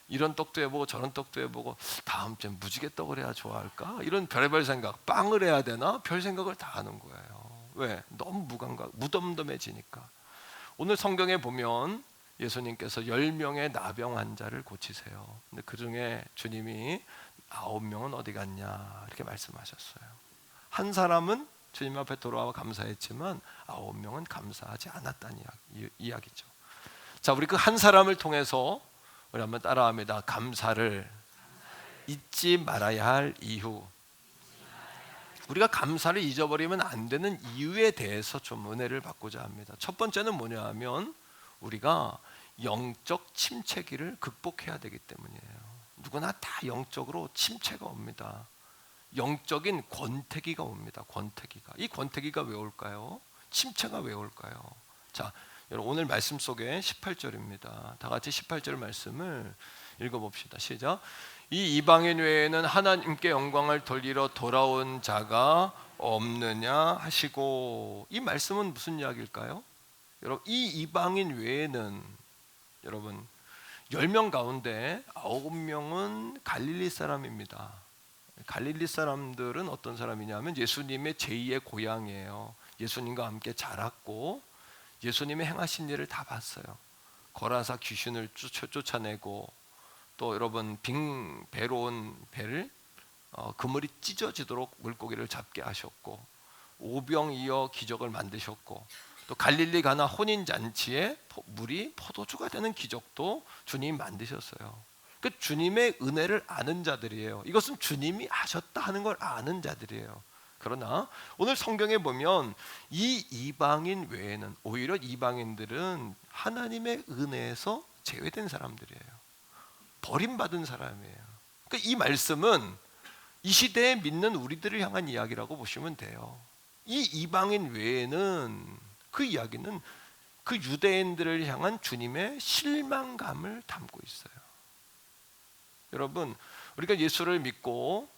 이런 떡도 해보고 저런 떡도 해보고 다음 주엔 무지개 떡을 해야 좋아할까? 이런 별의별 생각, 빵을 해야 되나? 별 생각을 다 하는 거예요. 왜? 너무 무덤덤해지니까. 오늘 성경에 보면 예수님께서 10명의 나병 환자를 고치세요. 근데 그 중에 주님이 9명은 어디 갔냐 이렇게 말씀하셨어요. 한 사람은 주님 앞에 돌아와 감사했지만 9명은 감사하지 않았다는 이야기죠. 자, 우리 그 한 사람을 통해서 우리 한번 따라합니다. 감사를 잊지 말아야 할 이유. 우리가 감사를 잊어버리면 안 되는 이유에 대해서 좀 은혜를 받고자 합니다. 첫 번째는 뭐냐 하면 우리가 영적 침체기를 극복해야 되기 때문이에요. 누구나 다 영적으로 침체가 옵니다. 영적인 권태기가 옵니다. 권태기가. 이 권태기가 왜 올까요? 침체가 왜 올까요? 자, 여러분 오늘 말씀 속에 18절입니다. 다 같이 18절 말씀을 읽어봅시다. 시작. 이 이방인 외에는 하나님께 영광을 돌리러 돌아온 자가 없느냐 하시고, 이 말씀은 무슨 이야기일까요? 여러분, 이 이방인 외에는 여러분 10명 가운데 9명은 갈릴리 사람입니다. 갈릴리 사람들은 어떤 사람이냐면 예수님의 제2의 고향이에요. 예수님과 함께 자랐고 예수님의 행하신 일을 다 봤어요. 거라사 귀신을 쫓아내고, 또 여러분 빙 배로 온 배를 그물이 찢어지도록 물고기를 잡게 하셨고, 오병이어 기적을 만드셨고, 또 갈릴리 가나 혼인 잔치에 물이 포도주가 되는 기적도 주님이 만드셨어요. 그 주님의 은혜를 아는 자들이에요. 이것은 주님이 하셨다 하는 걸 아는 자들이에요. 그러나 오늘 성경에 보면 이 이방인 외에는, 오히려 이방인들은 하나님의 은혜에서 제외된 사람들이에요. 버림받은 사람이에요. 그러니까 이 말씀은 이 시대에 믿는 우리들을 향한 이야기라고 보시면 돼요. 이 이방인 외에는, 그 이야기는 그 유대인들을 향한 주님의 실망감을 담고 있어요. 여러분, 우리가 예수를 믿고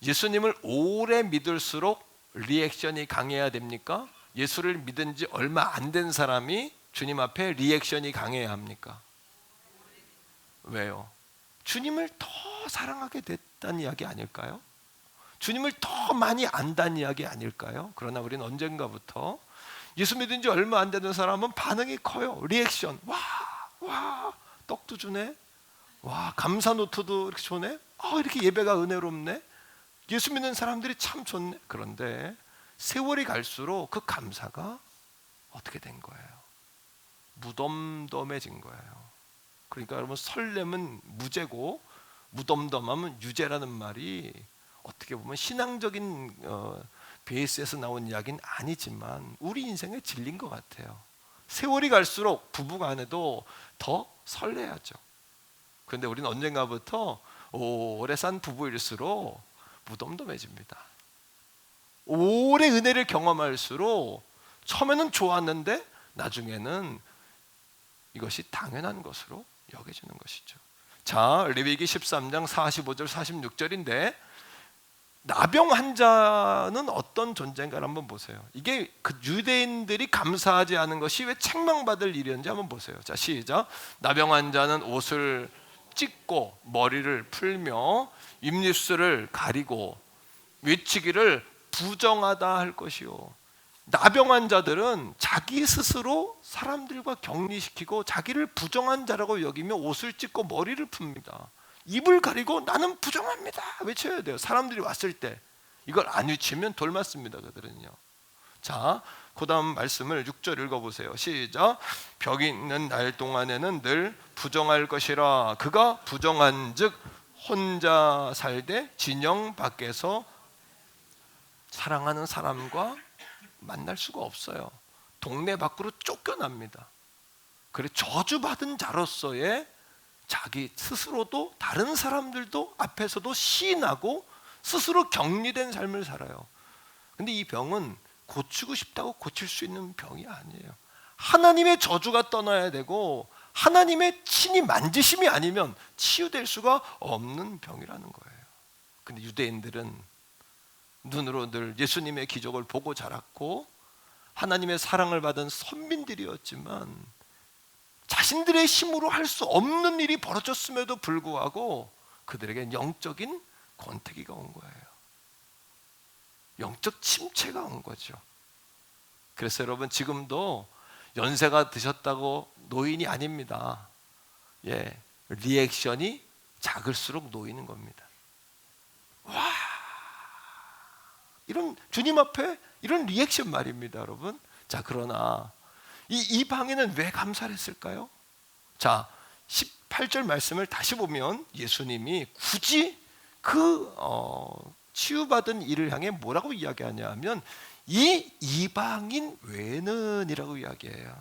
예수님을 오래 믿을수록 리액션이 강해야 됩니까? 예수를 믿은 지 얼마 안 된 사람이 주님 앞에 리액션이 강해야 합니까? 왜요? 주님을 더 사랑하게 됐다는 이야기 아닐까요? 주님을 더 많이 안다는 이야기 아닐까요? 그러나 우리는 언젠가부터 예수 믿은 지 얼마 안 되는 사람은 반응이 커요. 리액션. 와, 떡도 주네. 와, 감사 노트도 이렇게 주네. 이렇게 예배가 은혜롭네. 예수 믿는 사람들이 참 좋네. 그런데 세월이 갈수록 그 감사가 어떻게 된 거예요? 무덤덤해진 거예요. 그러니까 여러분, 설렘은 무죄고 무덤덤하면 유죄라는 말이 어떻게 보면 신앙적인 베이스에서 나온 이야기는 아니지만 우리 인생의 진리인 것 같아요. 세월이 갈수록 부부간에도 더 설레야죠. 그런데 우리는 언젠가부터 오래 산 부부일수록 무덤덤해집니다. 오래 은혜를 경험할수록 처음에는 좋았는데 나중에는 이것이 당연한 것으로 여겨지는 것이죠. 자, 레위기 13장 45절 46절인데 나병 환자는 어떤 존재인가 한번 보세요. 이게 그 유대인들이 감사하지 않은 것이 왜 책망받을 일이었는지 한번 보세요. 자, 시작. 나병 환자는 옷을 찢고 머리를 풀며 입입술을 가리고 외치기를 부정하다 할 것이요. 나병 환자들은 자기 스스로 사람들과 격리시키고 자기를 부정한 자라고 여기며 옷을 찢고 머리를 풉니다. 입을 가리고 나는 부정합니다 외쳐야 돼요. 사람들이 왔을 때 이걸 안 외치면 돌 맞습니다. 그들은요. 자, 그 다음 말씀을 6절 읽어보세요. 시작. 벽이 있는 날 동안에는 늘 부정할 것이라. 그가 부정한 즉 혼자 살되 진영 밖에서 사랑하는 사람과 만날 수가 없어요. 동네 밖으로 쫓겨납니다. 그래, 저주받은 자로서의 자기 스스로도 다른 사람들도 앞에서도 시인하고 스스로 격리된 삶을 살아요. 근데 이 병은 고치고 싶다고 고칠 수 있는 병이 아니에요. 하나님의 저주가 떠나야 되고 하나님의 친히 만지심이 아니면 치유될 수가 없는 병이라는 거예요. 근데 유대인들은 눈으로 늘 예수님의 기적을 보고 자랐고 하나님의 사랑을 받은 선민들이었지만 자신들의 힘으로 할 수 없는 일이 벌어졌음에도 불구하고 그들에게 영적인 권태기가 온 거예요. 영적 침체가 온 거죠. 그래서 여러분, 지금도 연세가 드셨다고 노인이 아닙니다. 리액션이 작을수록 놓이는 겁니다. 와, 이런 주님 앞에 이런 리액션 말입니다, 여러분. 자, 그러나 이 방에는 왜 감사를 했을까요? 자, 18절 말씀을 다시 보면 예수님이 굳이 그 치유받은 이를 향해 뭐라고 이야기하냐 하면 이 이방인 외는이라고 이야기해요.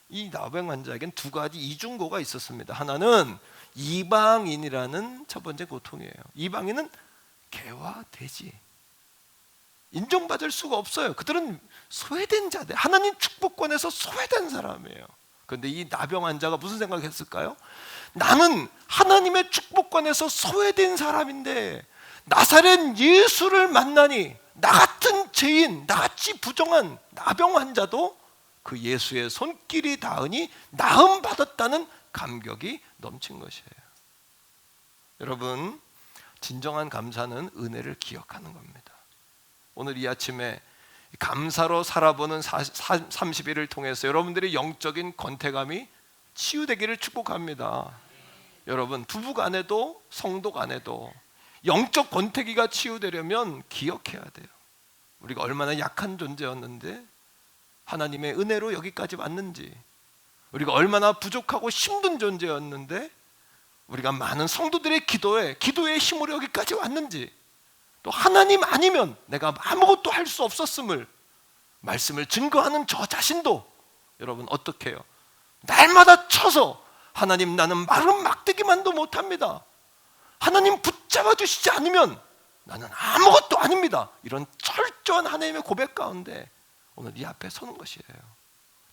이 나병 환자에겐 두 가지 이중고가 있었습니다. 하나는 이방인이라는 첫 번째 고통이에요. 이방인은 개와 돼지, 인정받을 수가 없어요. 그들은 소외된 자들, 하나님 축복권에서 소외된 사람이에요. 그런데 이 나병 환자가 무슨 생각했을까요? 나는 하나님의 축복권에서 소외된 사람인데 나사렛 예수를 만나니 나 같은 죄인, 나같이 부정한 나병 환자도 그 예수의 손길이 닿으니 나음 받았다는 감격이 넘친 것이에요. 여러분, 진정한 감사는 은혜를 기억하는 겁니다. 오늘 이 아침에 감사로 살아보는 30일을 통해서 여러분들의 영적인 권태감이 치유되기를 축복합니다. 여러분, 부부 간에도 성도 간에도 영적 권태기가 치유되려면 기억해야 돼요. 우리가 얼마나 약한 존재였는데 하나님의 은혜로 여기까지 왔는지, 우리가 얼마나 부족하고 힘든 존재였는데 우리가 많은 성도들의 기도의 힘으로 여기까지 왔는지, 또 하나님 아니면 내가 아무것도 할 수 없었음을 말씀을 증거하는 저 자신도 여러분 어떻게 해요? 날마다 쳐서 하나님 나는 마른 막대기만도 못합니다, 하나님 붙잡아 주시지 않으면 나는 아무것도 아닙니다, 이런 철저한 하나님의 고백 가운데 오늘 이 앞에 서는 것이에요.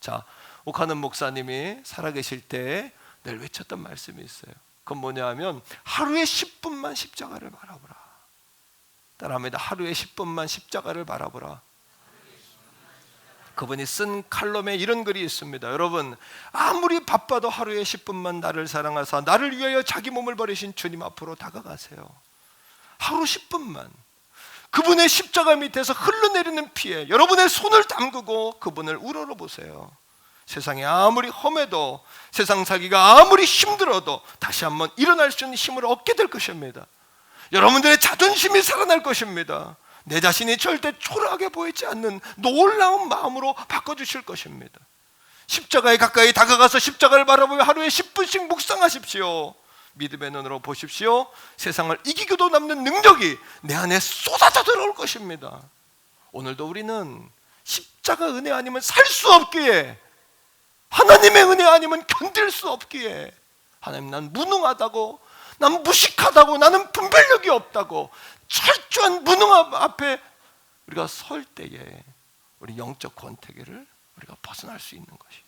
자, 옥하는 목사님이 살아계실 때 늘 외쳤던 말씀이 있어요. 그건 뭐냐 하면 하루에 10분만 십자가를 바라보라. 따라합니다. 하루에 10분만 십자가를 바라보라. 그분이 쓴 칼럼에 이런 글이 있습니다. 여러분, 아무리 바빠도 하루에 10분만 나를 사랑하사 나를 위하여 자기 몸을 버리신 주님 앞으로 다가가세요. 하루 10분만 그분의 십자가 밑에서 흘러내리는 피에 여러분의 손을 담그고 그분을 우러러보세요. 세상이 아무리 험해도, 세상 살기가 아무리 힘들어도 다시 한번 일어날 수 있는 힘을 얻게 될 것입니다. 여러분들의 자존심이 살아날 것입니다. 내 자신이 절대 초라하게 보이지 않는 놀라운 마음으로 바꿔주실 것입니다. 십자가에 가까이 다가가서 십자가를 바라보며 하루에 10분씩 묵상하십시오. 믿음의 눈으로 보십시오. 세상을 이기고도 남는 능력이 내 안에 쏟아져 들어올 것입니다. 오늘도 우리는 십자가 은혜 아니면 살 수 없기에, 하나님의 은혜 아니면 견딜 수 없기에, 하나님 난 무능하다고, 난 무식하다고, 나는 분별력이 없다고 철저한 무능함 앞에 우리가 설 때에 우리 영적 권태기를 우리가 벗어날 수 있는 것이에요.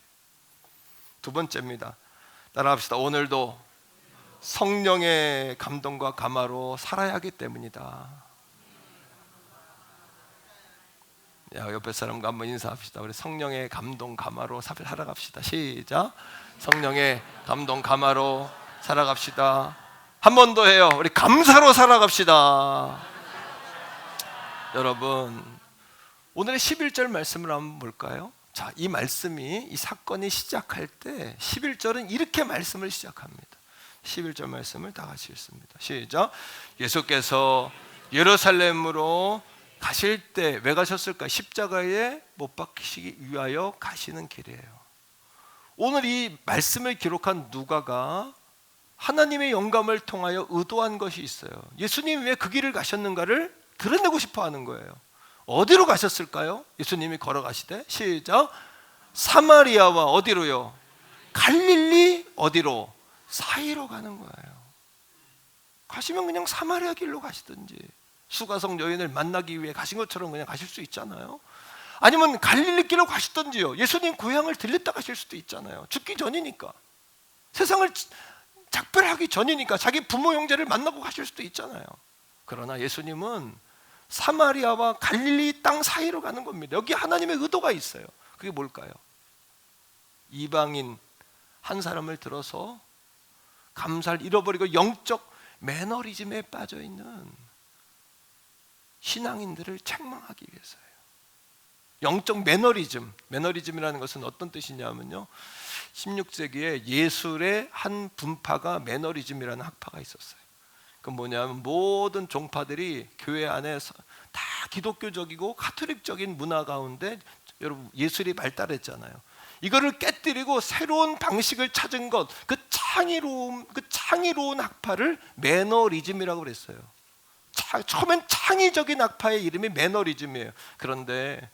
두 번째입니다. 따라합시다. 오늘도 성령의 감동과 감화로 살아야 하기 때문이다. 야, 옆에 사람과 한번 인사합시다. 우리 성령의 감동 감화로 살아갑시다. 시작. 성령의 감동 감화로 살아갑시다. 한 번 더 해요. 우리 감사로 살아갑시다. 여러분, 오늘의 11절 말씀을 한번 볼까요? 자, 이 말씀이, 이 사건이 시작할 때 11절은 이렇게 말씀을 시작합니다. 11절 말씀을 다 같이 읽습니다. 시작. 예수께서 예루살렘으로 가실 때 왜 가셨을까? 십자가에 못 박히시기 위하여 가시는 길이에요. 오늘 이 말씀을 기록한 누가가 하나님의 영감을 통하여 의도한 것이 있어요. 예수님이 왜 그 길을 가셨는가를 드러내고 싶어 하는 거예요. 어디로 가셨을까요? 예수님이 걸어가시되 시작. 사마리아와 어디로요? 갈릴리 어디로? 사이로 가는 거예요. 가시면 그냥 사마리아 길로 가시든지, 수가성 여인을 만나기 위해 가신 것처럼 그냥 가실 수 있잖아요. 아니면 갈릴리 길로 가시든지요. 예수님 고향을 들렸다 가실 수도 있잖아요. 죽기 전이니까, 세상을 작별하기 전이니까 자기 부모 형제를 만나고 가실 수도 있잖아요. 그러나 예수님은 사마리아와 갈릴리 땅 사이로 가는 겁니다. 여기 하나님의 의도가 있어요. 그게 뭘까요? 이방인 한 사람을 들어서 감사를 잃어버리고 영적 매너리즘에 빠져 있는 신앙인들을 책망하기 위해서예요. 영적 매너리즘이라는 것은 어떤 뜻이냐면요, 16세기에 예술의 한 분파가 매너리즘이라는 학파가 있었어요. 그 뭐냐면 모든 종파들이 교회 안에서 다 기독교적이고 카톨릭적인 문화 가운데 여러분 예술이 발달했잖아요. 이거를 깨뜨리고 새로운 방식을 찾은 것, 그 창의로운 학파를 매너리즘이라고 그랬어요. 처음엔 창의적인 악파의 이름이 매너리즘이에요. 그런데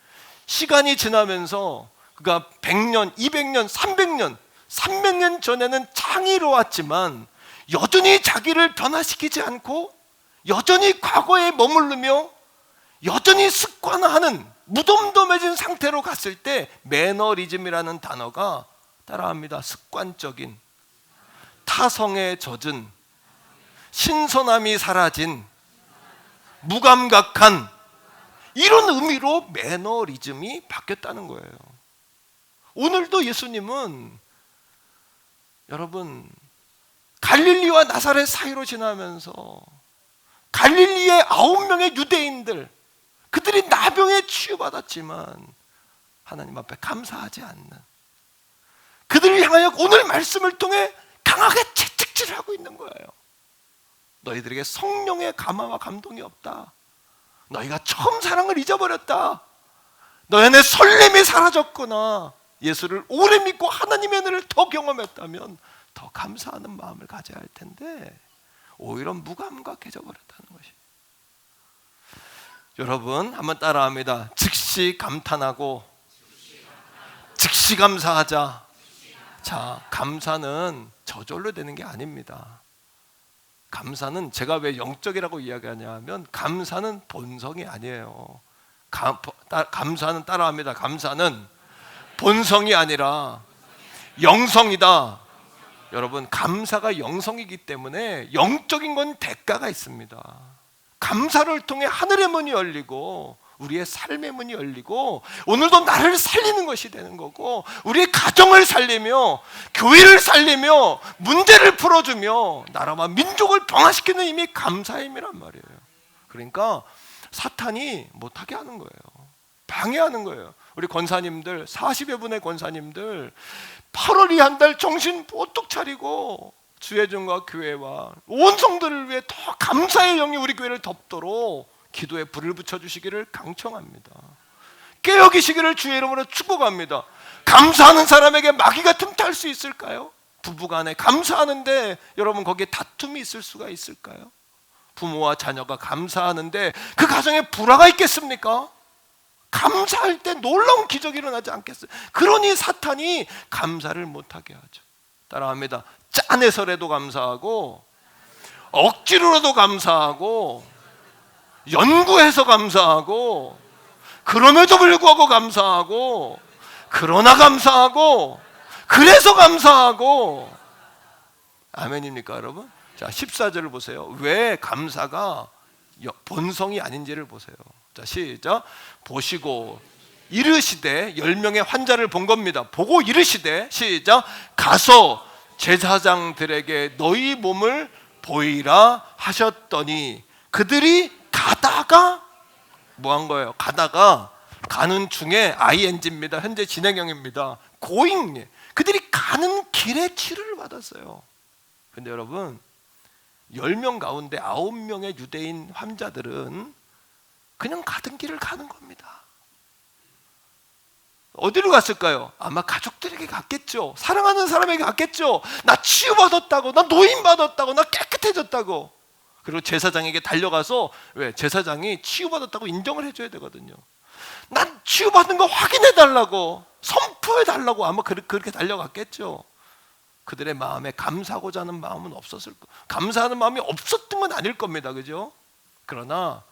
시간이 지나면서 그가 100년, 200년, 300년, 300년 전에는 창의로웠지만 여전히 자기를 변화시키지 않고 여전히 과거에 머무르며 여전히 습관화하는 무덤덤해진 상태로 갔을 때 매너리즘이라는 단어가 따라합니다. 습관적인, 타성에 젖은, 신선함이 사라진, 무감각한, 이런 의미로 매너리즘이 바뀌었다는 거예요. 오늘도 예수님은 여러분 갈릴리와 나사렛 사이로 지나면서 갈릴리의 9명의 유대인들, 그들이 나병에 치유받았지만 하나님 앞에 감사하지 않는, 그들을 향하여 오늘 말씀을 통해 강하게 채찍질을 하고 있는 거예요. 너희들에게 성령의 감화와 감동이 없다. 너희가 처음 사랑을 잊어버렸다. 너희 안에 설렘이 사라졌구나. 예수를 오래 믿고 하나님의 은혜를 더 경험했다면 더 감사하는 마음을 가져야 할 텐데 오히려 무감각해져 버렸다는 것이. 여러분 한번 따라합니다. 즉시 감탄하고 즉시 감사하자. 자, 감사는 저절로 되는 게 아닙니다. 감사는, 제가 왜 영적이라고 이야기하냐 하면 감사는 본성이 아니에요. 감사는 따라합니다. 감사는 본성이 아니라 영성이다. 여러분 감사가 영성이기 때문에 영적인 건 대가가 있습니다. 감사를 통해 하늘의 문이 열리고 우리의 삶의 문이 열리고 오늘도 나를 살리는 것이 되는 거고, 우리의 가정을 살리며 교회를 살리며 문제를 풀어주며 나라와 민족을 변화시키는 힘이 감사의 힘이란 말이에요. 그러니까 사탄이 못하게 하는 거예요. 방해하는 거예요. 우리 권사님들 40여 분의 권사님들 8월 이 한 달 정신 보뚝 차리고 주혜종과 교회와 온 성도를 위해 더 감사의 영이 우리 교회를 덮도록 기도에 불을 붙여주시기를 강청합니다. 깨어 계시기를 주의 이름으로 축복합니다. 감사하는 사람에게 마귀가 틈탈 수 있을까요? 부부간에 감사하는데 여러분 거기에 다툼이 있을 수가 있을까요? 부모와 자녀가 감사하는데 그 가정에 불화가 있겠습니까? 감사할 때 놀라운 기적이 일어나지 않겠어요? 그러니 사탄이 감사를 못하게 하죠. 따라합니다. 짠해서라도 감사하고 억지로라도 감사하고 연구해서 감사하고 그럼에도 불구하고 감사하고 그러나 감사하고 그래서 감사하고. 아멘입니까 여러분? 자 14절을 보세요. 왜 감사가 본성이 아닌지를 보세요. 자 시작. 보시고 이르시되 10명의 환자를 본 겁니다. 보고 이르시되 시작. 가서 제사장들에게 너희 몸을 보이라 하셨더니 그들이 가다가 뭐 한 거예요? 가다가, 가는 중에 ing입니다. 현재 진행형입니다. going, 그들이 가는 길에 치료를 받았어요. 근데 여러분 10명 가운데 9명의 유대인 환자들은 그냥 가던 길을 가는 겁니다. 어디로 갔을까요? 아마 가족들에게 갔겠죠. 사랑하는 사람에게 갔겠죠. 나 치유받았다고, 나 노인받았다고, 나 깨끗해졌다고. 그리고 제사장에게 달려가서, 왜? 제사장이 치유받았다고 인정을 해줘야 되거든요. 난 치유받은 거 확인해달라고, 선포해달라고 아마 그렇게 달려갔겠죠. 그들의 마음에 감사하고자 하는 마음은 없었을 거예요. 감사하는 마음이 없었던 건 아닐 겁니다. 그죠? 그러나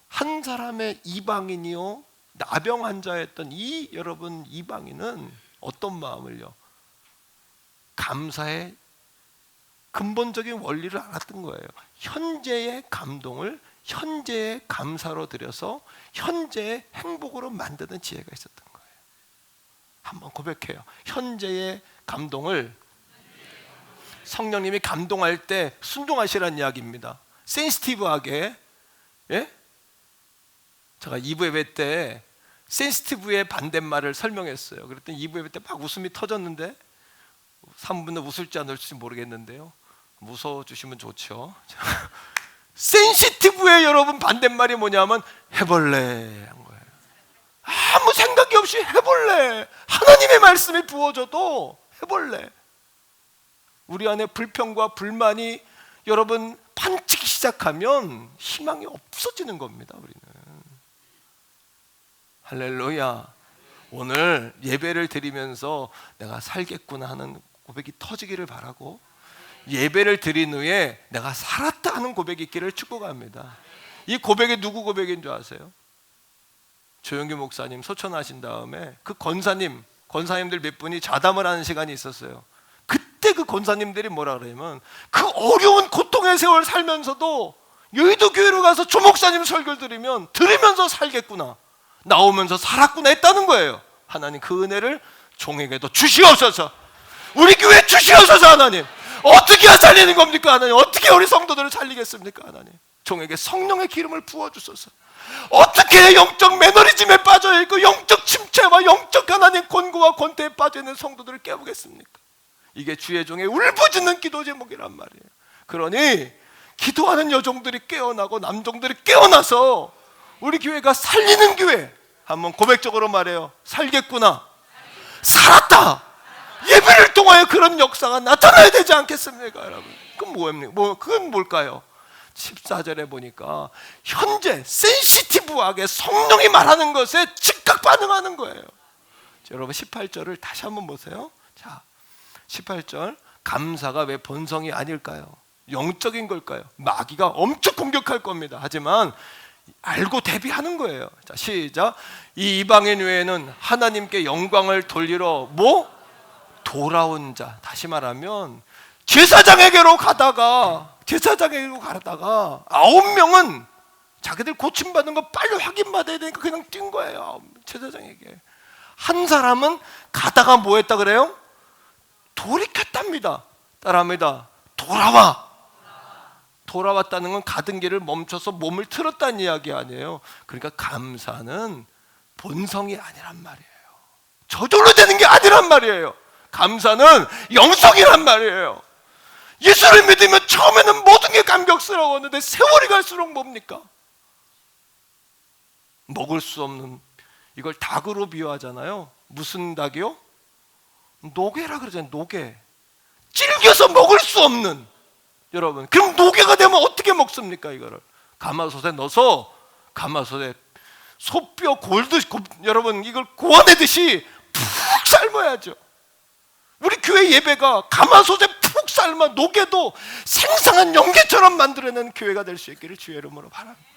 한 사람의 이방인이요, 나병 환자였던 이 여러분 이방인은 어떤 마음을요? 감사의 근본적인 원리를 알았던 거예요. 현재의 감동을 현재의 감사로 들여서 현재의 행복으로 만드는 지혜가 있었던 거예요. 한번 고백해요. 현재의 감동을 성령님이 감동할 때 순종하시라는 이야기입니다. 센시티브하게. 예? 제가 2부 예배 때 센시티브의 반대말을 설명했어요. 그랬더니 2부 예배 때 막 웃음이 터졌는데 3부는 웃을지 안 웃을지 모르겠는데요. 무서워주시면 좋죠. 센시티브의 여러분 반대말이 뭐냐면 해볼래 한 거예요. 아무 생각이 없이 해볼래. 하나님의 말씀이 부어져도 해볼래. 우리 안에 불평과 불만이 여러분 판치기 시작하면 희망이 없어지는 겁니다. 우리는. 할렐루야. 오늘 예배를 드리면서 내가 살겠구나 하는 고백이 터지기를 바라고, 예배를 드린 후에 내가 살았다 하는 고백이 있기를 축복합니다. 이 고백이 누구 고백인 줄 아세요? 조영규 목사님 소천하신 다음에 그 권사님들 몇 분이 좌담을 하는 시간이 있었어요. 그때 그 권사님들이 뭐라 그러냐면, 그 어려운 고통의 세월 살면서도 여의도 교회로 가서 조 목사님 설교를 들으면서 살겠구나, 나오면서 살았구나 했다는 거예요. 하나님 그 은혜를 종에게도 주시옵소서. 우리 교회 주시옵소서. 하나님 어떻게 살리는 겁니까? 하나님 어떻게 우리 성도들을 살리겠습니까? 하나님 종에게 성령의 기름을 부어주소서. 어떻게 영적 매너리즘에 빠져있고 영적 침체와 영적 하나님 권고와 권태에 빠져있는 성도들을 깨우겠습니까? 이게 주의 종의 울부짖는 기도 제목이란 말이에요. 그러니 기도하는 여종들이 깨어나고 남종들이 깨어나서 우리 교회가 살리는 교회, 한번 고백적으로 말해요. 살겠구나, 살았다. 예배를 통하여 그런 역사가 나타나야 되지 않겠습니까, 여러분? 그건 뭘까요? 14절에 보니까 현재 센시티브하게 성령이 말하는 것에 즉각 반응하는 거예요. 여러분 18절을 다시 한번 보세요. 자, 18절, 감사가 왜 본성이 아닐까요? 영적인 걸까요? 마귀가 엄청 공격할 겁니다. 하지만 알고 대비하는 거예요. 자, 시작. 이 이방인 외에는 하나님께 영광을 돌리러 돌아온 자. 다시 말하면 제사장에게로 가다가 9명은 자기들 고침받는 거 빨리 확인받아야 되니까 그냥 뛴 거예요. 제사장에게. 한 사람은 가다가 뭐 했다 그래요? 돌이켰답니다. 따라합니다. 돌아왔다는 건 가던 길을 멈춰서 몸을 틀었다는 이야기 아니에요. 그러니까 감사는 본성이 아니란 말이에요. 저절로 되는 게 아니란 말이에요. 감사는 영성이란 말이에요. 예수를 믿으면 처음에는 모든 게 감격스러웠는데 세월이 갈수록 뭡니까? 먹을 수 없는, 이걸 닭으로 비유하잖아요. 무슨 닭이요? 노개라 그러잖아요. 노개. 질겨서 먹을 수 없는. 여러분, 그럼 노개가 되면 어떻게 먹습니까? 이거를 가마솥에 넣어서 가마솥에 소뼈 여러분 이걸 고아내듯이 푹 삶아야죠. 우리 교회 예배가 가마솥에 푹 삶아 노개도 생생한 연기처럼 만들어내는 교회가 될 수 있기를 주의 이름으로 바랍니다.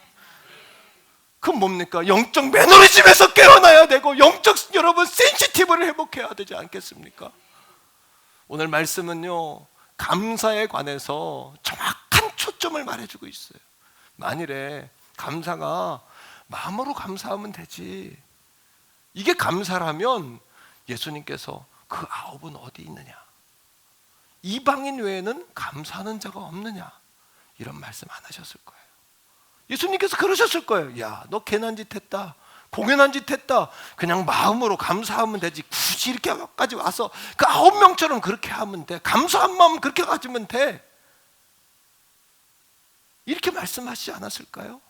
그건 뭡니까? 영적 매너리즘에서 깨어나야 되고 영적 여러분 센시티브를 회복해야 되지 않겠습니까? 오늘 말씀은요, 감사에 관해서 정확한 초점을 말해주고 있어요. 만일에 감사가 마음으로 감사하면 되지, 이게 감사라면 예수님께서 그 9은 어디 있느냐, 이방인 외에는 감사하는 자가 없느냐, 이런 말씀 안 하셨을 거예요. 예수님께서 그러셨을 거예요. 야, 너 괜한 짓 했다, 공연한 짓 했다, 그냥 마음으로 감사하면 되지, 굳이 이렇게까지 와서 그 9명처럼 그렇게 하면 돼, 감사한 마음 그렇게 가지면 돼, 이렇게 말씀하시지 않았을까요?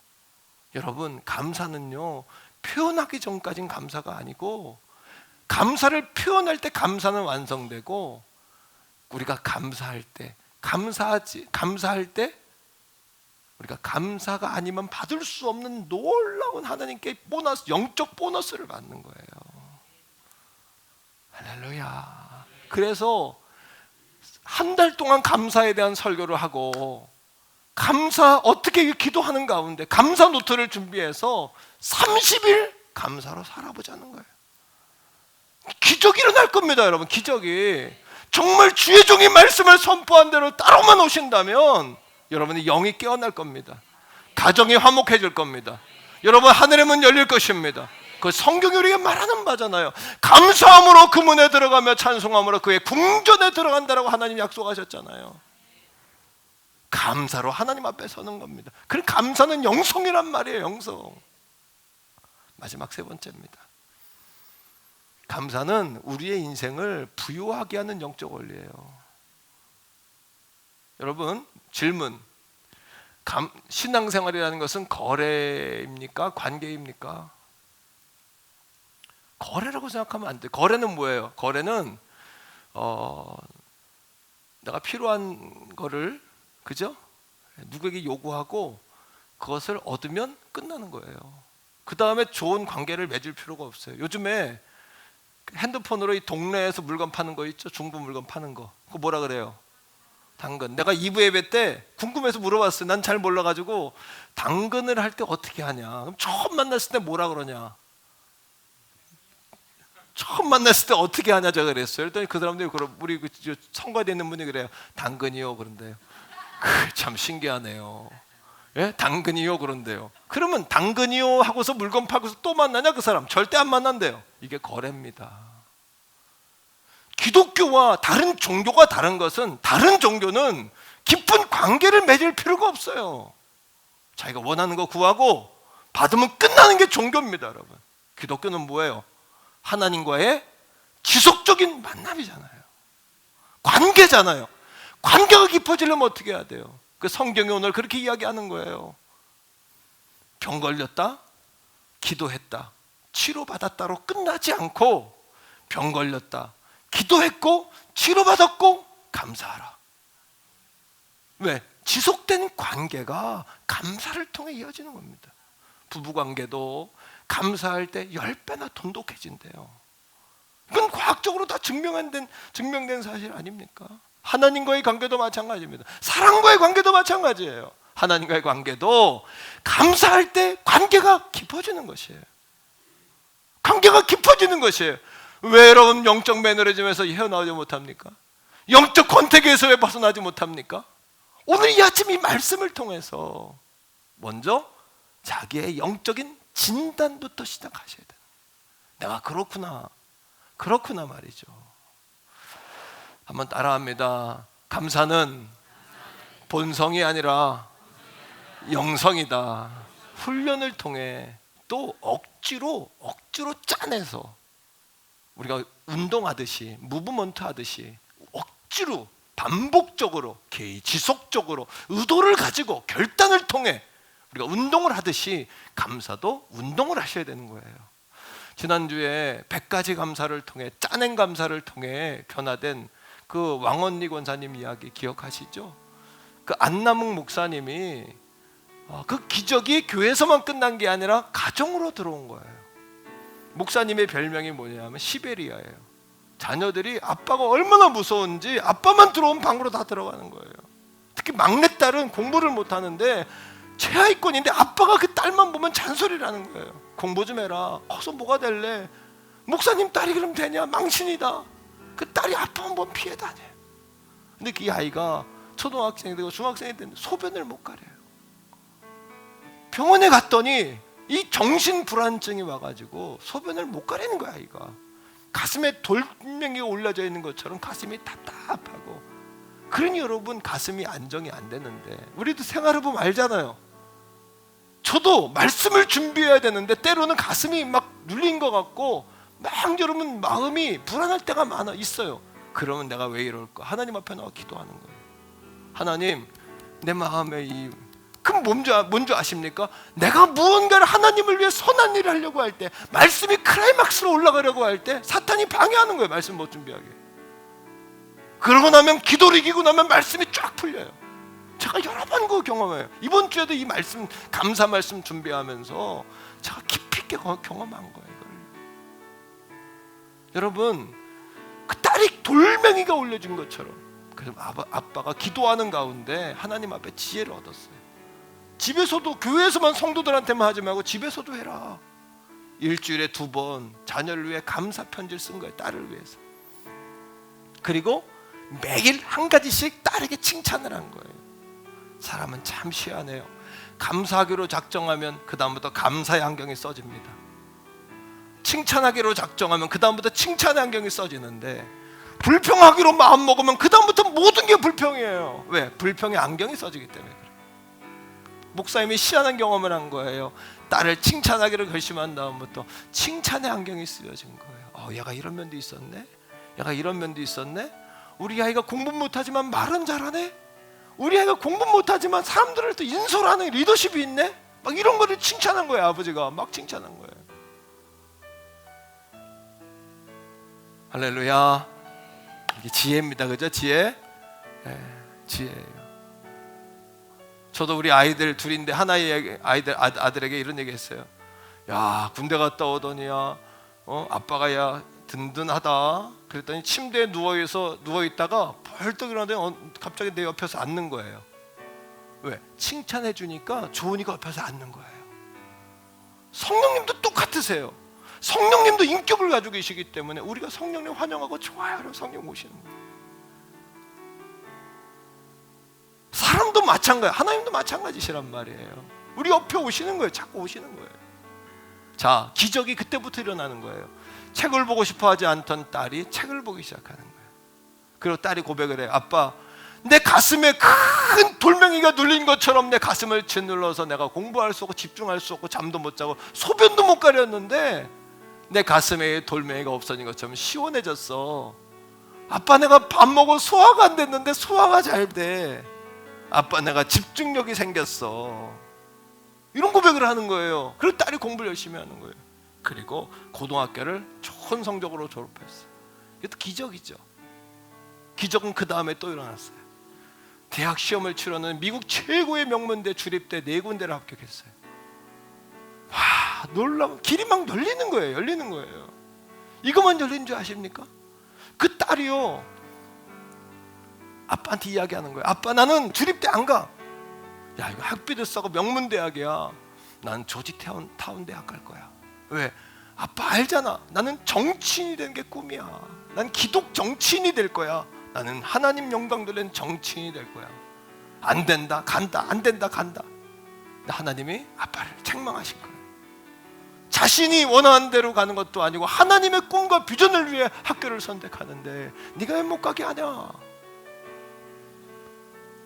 여러분, 감사는요 표현하기 전까지는 감사가 아니고, 감사를 표현할 때 감사는 완성되고, 우리가 감사할 때 우리가 감사가 아니면 받을 수 없는 놀라운 하나님께 보너스, 영적 보너스를 받는 거예요. 할렐루야. 그래서 한 달 동안 감사에 대한 설교를 하고, 감사 어떻게 기도하는 가운데 감사 노트를 준비해서 30일 감사로 살아보자는 거예요. 기적이 일어날 겁니다, 여러분. 기적이. 정말 주의 종이 말씀을 선포한 대로 따라만 오신다면 여러분의 영이 깨어날 겁니다. 가정이 화목해질 겁니다. 여러분, 하늘의 문 열릴 것입니다. 그 성경이 우리가 말하는 바잖아요. 감사함으로 그 문에 들어가며 찬송함으로 그의 궁전에 들어간다라고 하나님 약속하셨잖아요. 감사로 하나님 앞에 서는 겁니다. 그럼 감사는 영성이란 말이에요. 영성. 마지막 세 번째입니다. 감사는 우리의 인생을 부유하게 하는 영적 원리예요. 여러분, 질문. 신앙생활이라는 것은 거래입니까? 관계입니까? 거래라고 생각하면 안 돼요. 거래는 뭐예요? 거래는 내가 필요한 거를, 그죠? 누구에게 요구하고 그것을 얻으면 끝나는 거예요. 그 다음에 좋은 관계를 맺을 필요가 없어요. 요즘에 핸드폰으로 이 동네에서 물건 파는 거 있죠? 중고 물건 파는 거. 그거 뭐라 그래요? 당근. 내가 2부 예배 때 궁금해서 물어봤어요. 난 잘 몰라가지고 당근을 할 때 어떻게 하냐. 그럼 처음 만났을 때 뭐라 그러냐. 처음 만났을 때 어떻게 하냐 제가 그랬어요. 그랬더니 그 사람들이 우리 성가대 있는 분이 그래요. 당근이요 그런데요. 참 신기하네요. 예? 당근이요 그런데요. 그러면 당근이요 하고서 물건 파고서 또 만나냐 그 사람? 절대 안 만난대요. 이게 거래입니다. 기독교와 다른 종교가 다른 것은 다른 종교는 깊은 관계를 맺을 필요가 없어요. 자기가 원하는 거 구하고 받으면 끝나는 게 종교입니다, 여러분. 기독교는 뭐예요? 하나님과의 지속적인 만남이잖아요. 관계잖아요. 관계가 깊어지려면 어떻게 해야 돼요? 그 성경이 오늘 그렇게 이야기하는 거예요. 병 걸렸다, 기도했다, 치료받았다로 끝나지 않고 병 걸렸다, 기도했고 치료받았고 감사하라. 왜? 지속된 관계가 감사를 통해 이어지는 겁니다. 부부관계도 감사할 때 10배나 돈독해진대요. 이건 과학적으로 다 증명된 사실 아닙니까? 하나님과의 관계도 마찬가지입니다. 사랑과의 관계도 마찬가지예요. 하나님과의 관계도 감사할 때 관계가 깊어지는 것이에요. 관계가 깊어지는 것이에요. 왜 여러분 영적 매너리즘에서 헤어나오지 못합니까? 영적 권태기에서 왜 벗어나지 못합니까? 오늘 이 아침 이 말씀을 통해서 먼저 자기의 영적인 진단부터 시작하셔야 돼요. 내가 그렇구나 말이죠. 한번 따라합니다. 감사는 본성이 아니라 영성이다. 훈련을 통해 또 억지로 짜내서 우리가 운동하듯이 무브먼트 하듯이 억지로 반복적으로 지속적으로 의도를 가지고 결단을 통해 우리가 운동을 하듯이 감사도 운동을 하셔야 되는 거예요. 지난주에 100가지 감사를 통해 짜낸 감사를 통해 변화된 그 왕언니 권사님 이야기 기억하시죠? 그 안남욱 목사님이 그 기적이 교회에서만 끝난 게 아니라 가정으로 들어온 거예요. 목사님의 별명이 뭐냐면 시베리아예요. 자녀들이 아빠가 얼마나 무서운지 아빠만 들어온 방으로 다 들어가는 거예요. 특히 막내딸은 공부를 못하는데 최하위권인데 아빠가 그 딸만 보면 잔소리를 하는 거예요. 공부 좀 해라. 커서 뭐가 될래? 목사님 딸이 그럼 되냐? 망신이다. 그 딸이 아빠만 보면 피해 다녀요. 근데 그 아이가 초등학생이 되고 중학생이 됐는데 소변을 못 가려요. 병원에 갔더니 이 정신불안증이 와가지고 소변을 못 가리는 거야. 아이가 가슴에 돌멩이가 올라져 있는 것처럼 가슴이 답답하고. 그러니 여러분 가슴이 안정이 안 되는데 우리도 생활을 보면 알잖아요. 저도 말씀을 준비해야 되는데 때로는 가슴이 막 눌린 것 같고 막 여러분 마음이 불안할 때가 있어요. 그러면 내가 왜 이럴까? 하나님 앞에 나와 기도하는 거예요. 하나님, 내 마음에 그럼 뭔지 아십니까? 내가 무언가를 하나님을 위해 선한 일을 하려고 할 때, 말씀이 클라이막스로 올라가려고 할 때 사탄이 방해하는 거예요. 말씀 못 준비하게. 그러고 나면 기도를 이기고 나면 말씀이 쫙 풀려요. 제가 여러 번 그 경험해요. 이번 주에도 이 말씀, 감사 말씀 준비하면서 제가 깊이 있게 경험한 거예요. 이걸. 여러분, 그 딸이 돌멩이가 올려진 것처럼. 그래서 아빠가 기도하는 가운데 하나님 앞에 지혜를 얻었어요. 집에서도, 교회에서만 성도들한테만 하지 말고 집에서도 해라. 일주일에 2번 자녀를 위해 감사 편지를 쓴 거예요. 딸을 위해서. 그리고 매일 한 가지씩 딸에게 칭찬을 한 거예요. 사람은 참 희한해요. 감사하기로 작정하면 그 다음부터 감사의 안경이 써집니다. 칭찬하기로 작정하면 그 다음부터 칭찬의 안경이 써지는데, 불평하기로 마음 먹으면 그 다음부터 모든 게 불평이에요. 왜? 불평의 안경이 써지기 때문에 그래요. 목사님이 희한한 경험을 한 거예요. 딸을 칭찬하기로 결심한 다음부터 칭찬의 안경이 쓰여진 거예요. 얘가 이런 면도 있었네. 얘가 이런 면도 있었네. 우리 아이가 공부 못하지만 말은 잘하네. 우리 아이가 공부 못하지만 사람들을 또 인솔하는 리더십이 있네. 막 이런 거를 칭찬한 거예요. 아버지가 막 칭찬한 거예요. 할렐루야. 이게 지혜입니다. 그죠? 지혜. 네, 지혜예요. 저도 우리 아이들 둘인데 하나의 아들에게 이런 얘기 했어요. 야, 군대 갔다 오더니야 아빠가 야 든든하다. 그랬더니 침대에 누워있다가 벌떡 일어나더니 갑자기 내 옆에서 앉는 거예요. 왜? 칭찬해 주니까 좋으니까 옆에서 앉는 거예요. 성령님도 똑같으세요. 성령님도 인격을 가지고 계시기 때문에 우리가 성령님 환영하고 좋아요 하면 성령 오시는 거예요. 사람도 마찬가지예요. 하나님도 마찬가지시란 말이에요. 우리 옆에 오시는 거예요. 자꾸 오시는 거예요. 자, 기적이 그때부터 일어나는 거예요. 책을 보고 싶어 하지 않던 딸이 책을 보기 시작하는 거예요. 그리고 딸이 고백을 해요. 아빠, 내 가슴에 큰 돌멩이가 눌린 것처럼 내 가슴을 짓눌러서 내가 공부할 수 없고 집중할 수 없고 잠도 못 자고 소변도 못 가렸는데 내 가슴에 돌멩이가 없어진 것처럼 시원해졌어. 아빠, 내가 밥 먹어 소화가 안 됐는데 소화가 잘 돼. 아빠, 내가 집중력이 생겼어. 이런 고백을 하는 거예요. 그리고 딸이 공부를 열심히 하는 거예요. 그리고 고등학교를 좋은 성적으로 졸업했어요. 이것도 기적이죠. 기적은 그 다음에 또 일어났어요. 대학 시험을 치러는 미국 최고의 명문대 주립대 4군데를 합격했어요. 와, 놀라운 길이 막 열리는 거예요. 이것만 열린 줄 아십니까? 그 딸이요, 아빠한테 이야기하는 거예요. 아빠, 나는 주립대 안 가. 야, 이거 학비도 싸고 명문대학이야. 난 조지타운 대학 갈 거야. 왜? 아빠 알잖아. 나는 정치인이 되는 게 꿈이야. 난 기독 정치인이 될 거야. 나는 하나님 영광 돌리는 정치인이 될 거야. 안 된다, 간다. 안 된다, 간다. 근데 하나님이 아빠를 책망하신 거예요. 자신이 원하는 대로 가는 것도 아니고 하나님의 꿈과 비전을 위해 학교를 선택하는데 네가 왜 못 가게 하냐?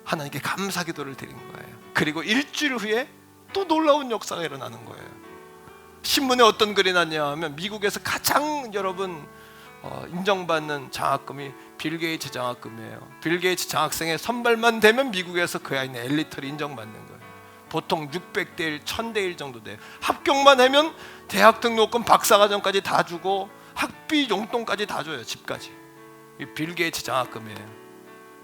하나님께 감사 기도를 드린 거예요. 그리고 일주일 후에 또 놀라운 역사가 일어나는 거예요. 신문에 어떤 글이 났냐 하면 미국에서 가장 여러분 인정받는 장학금이 빌 게이츠 장학금이에요. 빌 게이츠 장학생의 선발만 되면 미국에서 그 아이는 엘리트를 인정받는 거예요. 보통 600대 1, 1000대 1 정도 돼요. 합격만 하면 대학 등록금, 박사과정까지 다 주고 학비 용돈까지 다 줘요. 집까지. 이 빌 게이츠 장학금이에요.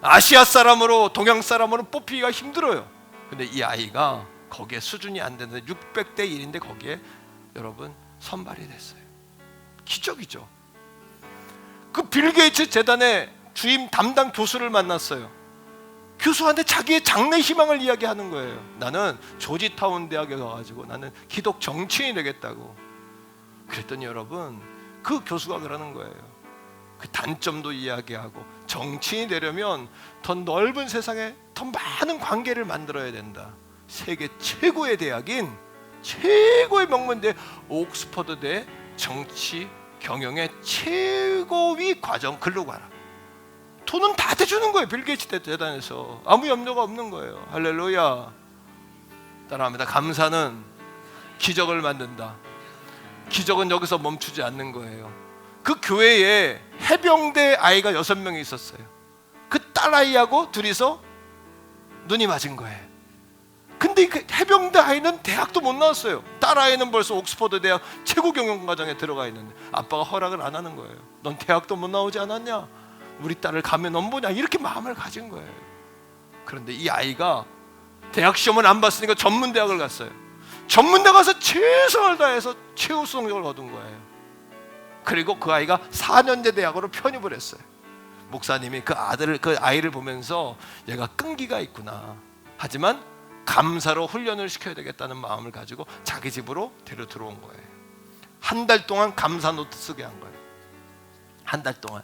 아시아 사람으로 동양 사람으로 뽑히기가 힘들어요. 근데 이 아이가 거기에 수준이 안 되는데 600대 1인데 거기에 여러분 선발이 됐어요. 기적이죠. 그 빌 게이츠 재단의 주임 담당 교수를 만났어요. 교수한테 자기의 장래 희망을 이야기하는 거예요. 나는 조지타운 대학에 가가지고 나는 기독 정치인이 되겠다고. 그랬더니 여러분 그 교수가 그러는 거예요. 그 단점도 이야기하고 정치인이 되려면 더 넓은 세상에 더 많은 관계를 만들어야 된다. 세계 최고의 대학인 최고의 명문대 옥스퍼드대 정치 경영의 최고위 과정 글로 가라. 돈은 다 대주는 거예요. 빌 게이츠 재단에서. 아무 염려가 없는 거예요. 할렐루야. 따라합니다. 감사는 기적을 만든다. 기적은 여기서 멈추지 않는 거예요. 그 교회에 해병대 아이가 6명이 있었어요. 그 딸아이하고 둘이서 눈이 맞은 거예요. 근데 그 해병대 아이는 대학도 못 나왔어요. 딸아이는 벌써 옥스퍼드 대학 최고 경영과정에 들어가 있는데 아빠가 허락을 안 하는 거예요. 넌 대학도 못 나오지 않았냐? 우리 딸을 가면 넌 뭐냐? 이렇게 마음을 가진 거예요. 그런데 이 아이가 대학 시험을 안 봤으니까 전문대학을 갔어요. 전문대 가서 최선을 다해서 최우 성적을 거둔 거예요. 그리고 그 아이가 4년제 대학으로 편입을 했어요. 목사님이 그 아이를 보면서 얘가 끈기가 있구나. 하지만 감사로 훈련을 시켜야 되겠다는 마음을 가지고 자기 집으로 데려 들어온 거예요. 한 달 동안 감사 노트 쓰게 한 거예요. 한 달 동안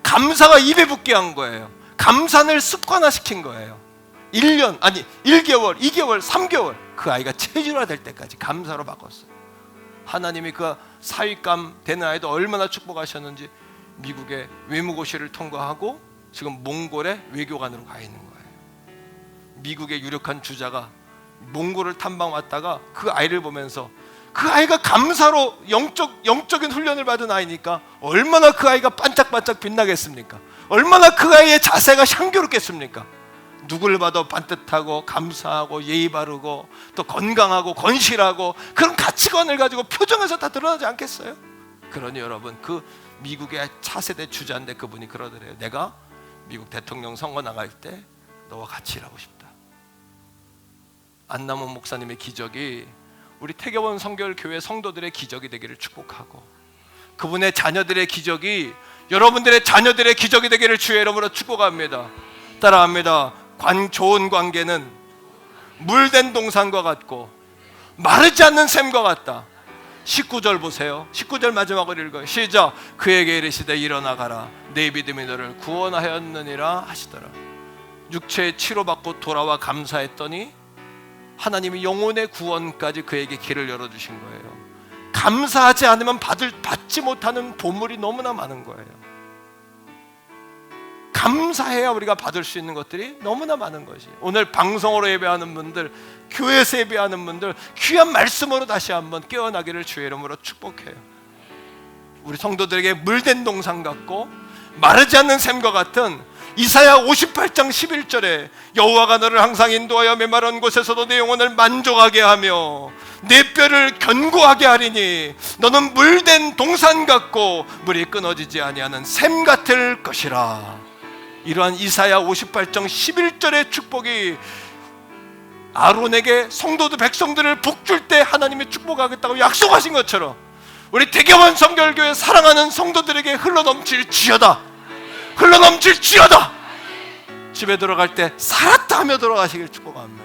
감사가 입에 붙게 한 거예요. 감사를 습관화시킨 거예요. 1년, 아니 1개월, 2개월, 3개월 그 아이가 체질화 될 때까지 감사로 바꿨어요. 하나님이 그 사윗감 되는 아이도 얼마나 축복하셨는지 미국의 외무고시를 통과하고 지금 몽골의 외교관으로 가 있는 거예요. 미국의 유력한 주자가 몽골을 탐방 왔다가 그 아이를 보면서 그 아이가 감사로 영적인 훈련을 받은 아이니까 얼마나 그 아이가 반짝반짝 빛나겠습니까? 얼마나 그 아이의 자세가 향기롭겠습니까? 누구를 봐도 반듯하고 감사하고 예의 바르고 또 건강하고 건실하고 그런 가치관을 가지고 표정에서 다 드러나지 않겠어요? 그러니 여러분 그 미국의 차세대 주자인데 그분이 그러더래요. 내가 미국 대통령 선거 나갈 때 너와 같이 일하고 싶다. 안남원 목사님의 기적이 우리 태교원 성결교회 성도들의 기적이 되기를 축복하고, 그분의 자녀들의 기적이 여러분들의 자녀들의 기적이 되기를 주의 이름으로 축복합니다. 따라합니다. 좋은 관계는 물된 동산과 같고 마르지 않는 샘과 같다. 19절 보세요. 19절 마지막으로 읽어요. 시작. 그에게 이르시되 일어나가라, 내 믿음이 너를 구원하였느니라 하시더라. 육체의 치료받고 돌아와 감사했더니 하나님이 영혼의 구원까지 그에게 길을 열어주신 거예요. 감사하지 않으면 받지 못하는 보물이 너무나 많은 거예요. 감사해야 우리가 받을 수 있는 것들이 너무나 많은 것이. 오늘 방송으로 예배하는 분들, 교회에서 예배하는 분들, 귀한 말씀으로 다시 한번 깨어나기를 주의 이름으로 축복해요. 우리 성도들에게 물된 동산 같고 마르지 않는 샘과 같은 이사야 58장 11절에 여호와가 너를 항상 인도하여 메마른 곳에서도 내 영혼을 만족하게 하며 내 뼈를 견고하게 하리니 너는 물된 동산 같고 물이 끊어지지 아니하는 샘 같을 것이라. 이러한 이사야 58장 11절의 축복이 아론에게 성도들 백성들을 복줄 때 하나님이 축복하겠다고 약속하신 것처럼 우리 태교원 성결교회 사랑하는 성도들에게 흘러넘칠지어다. 흘러넘칠지어다. 집에 들어갈 때 살았다 하며 돌아가시길 축복합니다.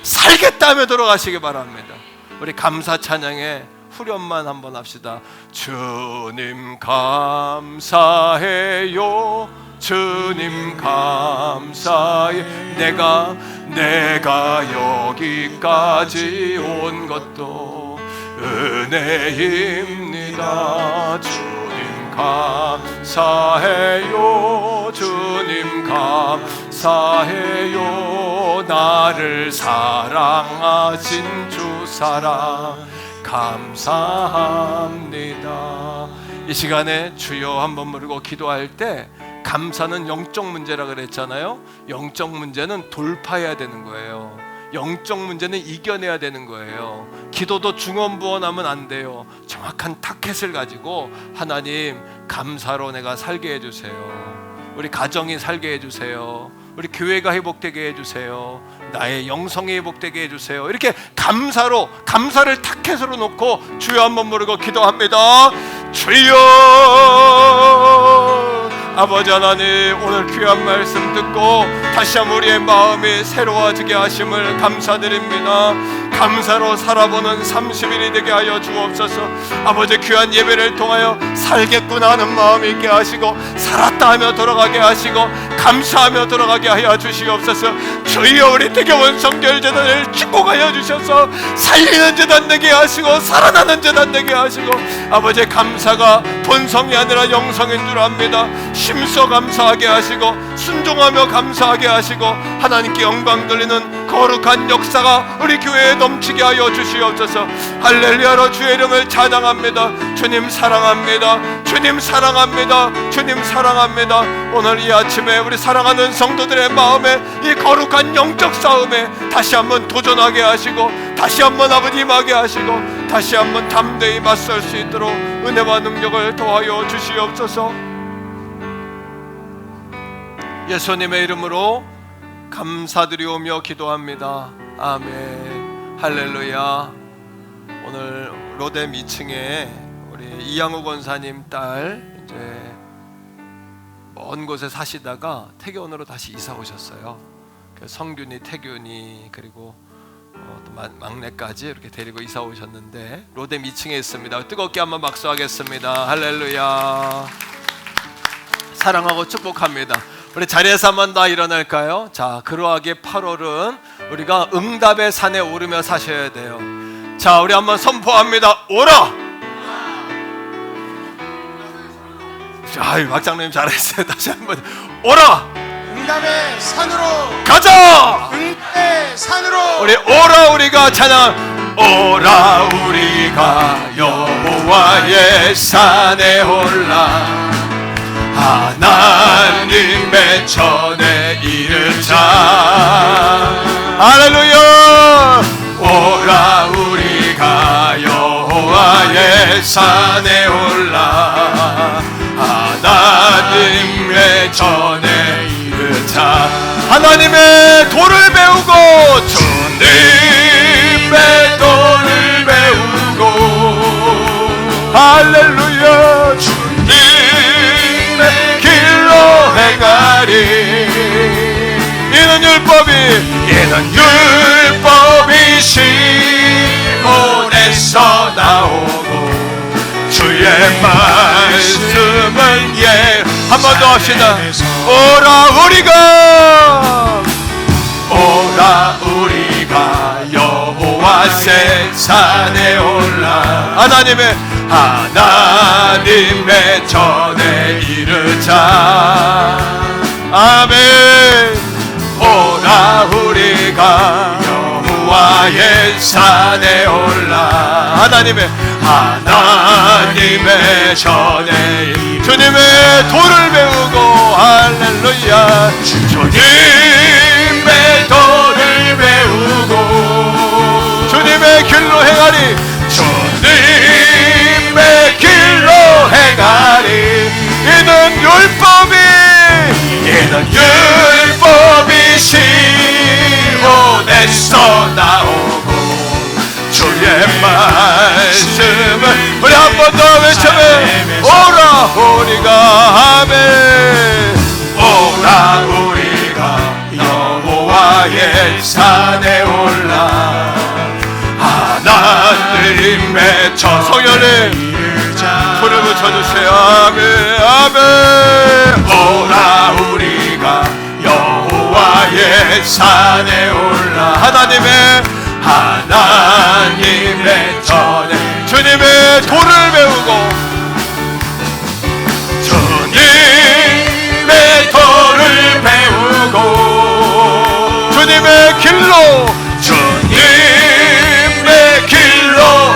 살겠다 하며 돌아가시기 바랍니다. 우리 감사 찬양의 후렴만 한번 합시다. 주님 감사해요, 주님 감사해. 내가 여기까지 온 것도 은혜입니다. 주님 감사해요, 주님 감사해요. 나를 사랑하신 주 사랑 감사합니다. 이 시간에 주여 한번 부르고 기도할 때 감사는 영적 문제라 그랬잖아요. 영적 문제는 돌파해야 되는 거예요. 영적 문제는 이겨내야 되는 거예요. 기도도 중언부언하면 안 돼요. 정확한 타켓을 가지고 하나님 감사로 내가 살게 해주세요. 우리 가정이 살게 해주세요. 우리 교회가 회복되게 해주세요. 나의 영성이 회복되게 해주세요. 이렇게 감사로, 감사를 타켓으로 놓고 주여 한번 부르고 기도합니다. 주여 아버지 하나님, 오늘 귀한 말씀 듣고 다시 한번 우리의 마음이 새로워지게 하심을 감사드립니다. 감사로 살아보는 30일이 되게 하여 주옵소서. 아버지 귀한 예배를 통하여 살겠구나 하는 마음이 있게 하시고 살았다 하며 돌아가게 하시고 감사하며 돌아가게 하여 주시옵소서. 주여 우리 태교원 성결재단을 축복하여 주셔서 살리는 재단 되게 하시고 살아나는 재단 되게 하시고 아버지 감사가 본성이 아니라 영성인 줄 압니다. 심써 감사하게 하시고 순종하며 감사하게 하시고 하나님께 영광 돌리는 거룩한 역사가 우리 교회에 넘치게 하여 주시옵소서. 할렐루야로 주의 이름을 찬양합니다. 주님 사랑합니다. 주님 사랑합니다. 주님 사랑합니다. 오늘 이 아침에 우리 사랑하는 성도들의 마음에 이 거룩한 영적 싸움에 다시 한번 도전하게 하시고 다시 한번 아버지 임하게 하시고 다시 한번 담대히 맞설 수 있도록 은혜와 능력을 더하여 주시옵소서. 예수님의 이름으로 감사드리오며 기도합니다. 아멘. 할렐루야. 오늘 로뎀 2층에 우리 이양우 권사님 딸 이제 먼 곳에 사시다가 태교원으로 다시 이사 오셨어요. 성균이, 태균이 그리고 또 막내까지 이렇게 데리고 이사 오셨는데 로뎀 2층에 있습니다. 뜨겁게 한번 박수하겠습니다. 할렐루야. 사랑하고 축복합니다. 우리 자리에서 한번 다 일어날까요? 자, 그러하기에 8월은 우리가 응답의 산에 오르며 사셔야 돼요. 자, 우리 한번 선포합니다. 오라! 아유, 박장로님 잘했어요. 다시 한번 오라! 응답의 산으로 가자! 응답의 산으로 우리 오라 우리가 찬양. 오라 우리가 여호와의 산에 올라 하나님의 전에 이르자. 할렐루야. 오라 우리가 여호와의 산에 올라 하나님의 전에 이르자. 하나님의 도를 배우고 주님 할렐루야. 주님의 길로 행하리. 이는 율법이 시온에서 나오고 주의 말씀은 한 번 더 합시다. 오라 우리가 여호와 새 산에 올라 하나님의 전에 이르자. 아멘. 오라 우리가 여호와의 산에 올라 하나님의 전에 주님의 도를 배우고 할렐루야. 주님의 도를 배우고 주님의 길로 행하리. 주님의 길로 행하리. 이는 율법이 시온에서 나오고 주의 말씀을 우리 한 번 더 외쳐면 오라 우리가 아멘. 오라 우리가 여호와의 산에 올라 하나님의 성령님 불을 붙여주세요. 아멘 아멘. 오라 우리가 여호와의 산에 올라 하나님의 전에 주님의 도를 배우고 주님의 도를 배우고 주님의 길로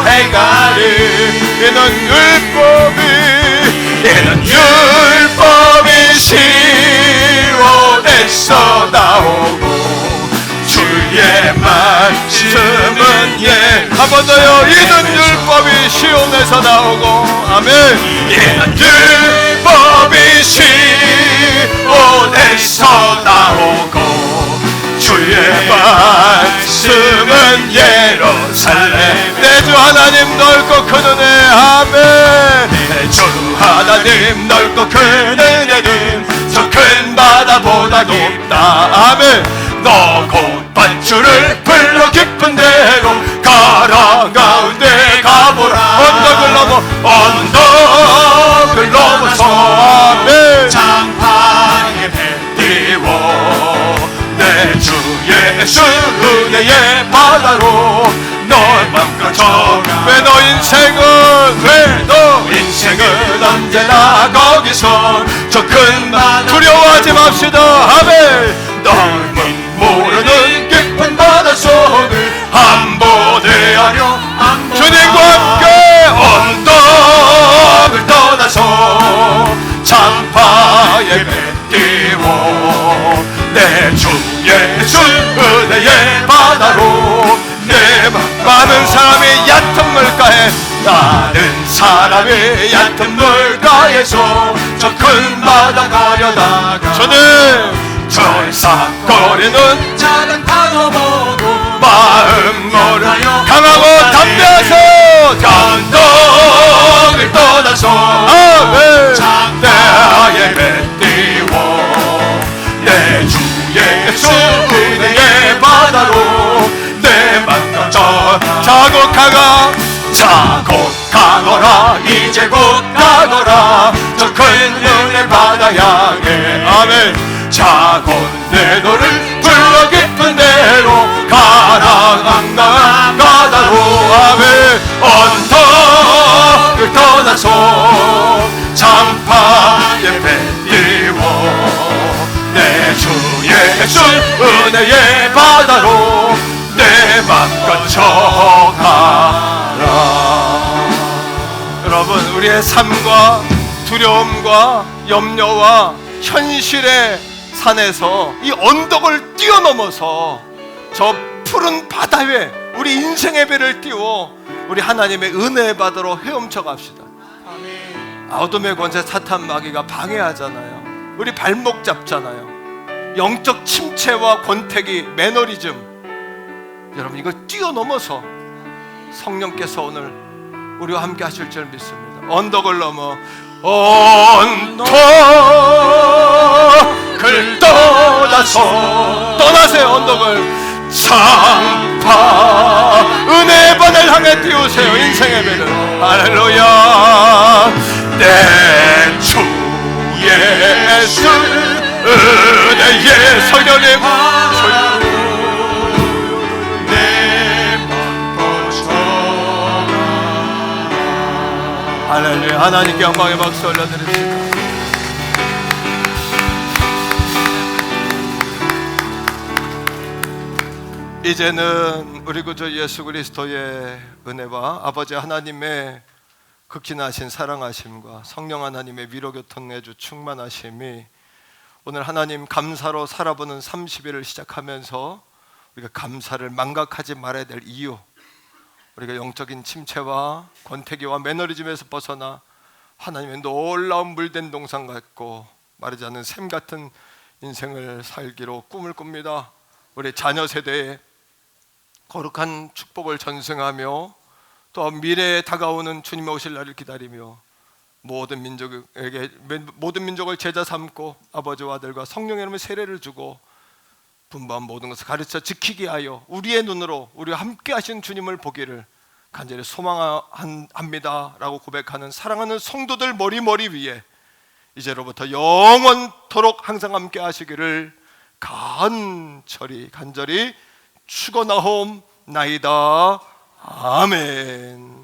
행하리. 이는 율법이 시온에서 나오고 주의 말씀은 한 번 더요. 이는 율법이 시온에서 나오고 아멘. 이는 율법이 시온에서 나오고 주의 말씀은 예루살렘 내 주 하나님 넓고 큰 은혜 아멘. 내 주 하나님 넓고 큰 은혜는 저 큰 바다보다 높다 아멘. 너 곧 밧줄을 불러 깊은 데로 가라 가운데 가보라. 언덕을 넘어서 아멘. 장파에 배 띄워 내 주 예수 은혜의 바다로 널 맘껏 왜 너 인생은 언제나 거기서 저 큰 바다 두려워하지 맙시다 아멘. 넓은 모르는 깊은 바다 속을 한보대하려 주님과 함께 언덕을 떠나서 장파에 배 띄워 내 주 예수 은혜의 바다로 내 많은 사람이 얕은 물가에 얕은 물가에서 저 큰 바다 가려다가 저는 절삭거리는 작은 파도 보고 마음 몰라요 강하고 담대해서 언덕을 떠나서 아멘. 장대에 배 띄워 내 주 예수 은혜의 바다로 내 맘껏 자곡하거라 이제 곧 가거라 저 큰 은혜 바다 향해 아멘. 자곧 내 너를 불러 깊은 데로 가라 강강한 바다로 아멘. 언덕을 떠나서 장파에 배 띄워 내 주 예수 은혜의 바다로 내 맘껏 쳐가라. 여러분 우리의 삶과 두려움과 염려와 현실의 산에서 이 언덕을 뛰어넘어서 저 푸른 바다 위에 우리 인생의 배를 띄워 우리 하나님의 은혜의 바다로 헤엄쳐 갑시다. 어둠의 권세 사탄 마귀가 방해하잖아요. 우리 발목 잡잖아요. 영적 침체와 권태기, 매너리즘 여러분 이걸 뛰어넘어서 성령께서 오늘 우리와 함께 하실 줄 믿습니다. 언덕을 넘어 언덕을 떠나세요. 언덕을 창파 은혜반을 향해 띄우세요. 인생의 배를 할렐루야. 내 주 예수 은혜의 성령님 할렐루야. 하나님께 영광의 박수 올려드립니다. 이제는 우리 구주 예수 그리스도의 은혜와 아버지 하나님의 극진하신 사랑하심과 성령 하나님의 위로교통내주 충만하심이 오늘 하나님 감사로 살아보는 30일을 시작하면서 우리가 감사를 망각하지 말아야 될 이유, 우리가 영적인 침체와 권태기와 매너리즘에서 벗어나 하나님의 놀라운 물된 동산 같고 마르지 않는 샘 같은 인생을 살기로 꿈을 꿉니다. 우리 자녀 세대에 거룩한 축복을 전승하며 또 미래에 다가오는 주님의 오실 날을 기다리며 모든 민족을 제자 삼고 아버지와 아들과 성령의 이름의 세례를 주고 분부한 모든 것을 가르쳐 지키게 하여 우리의 눈으로 우리와 함께 하신 주님을 보기를 간절히 소망합니다 라고 고백하는 사랑하는 성도들 머리 위에 이제로부터 영원토록 항상 함께 하시기를 간절히 축원하옵나이다. 아멘.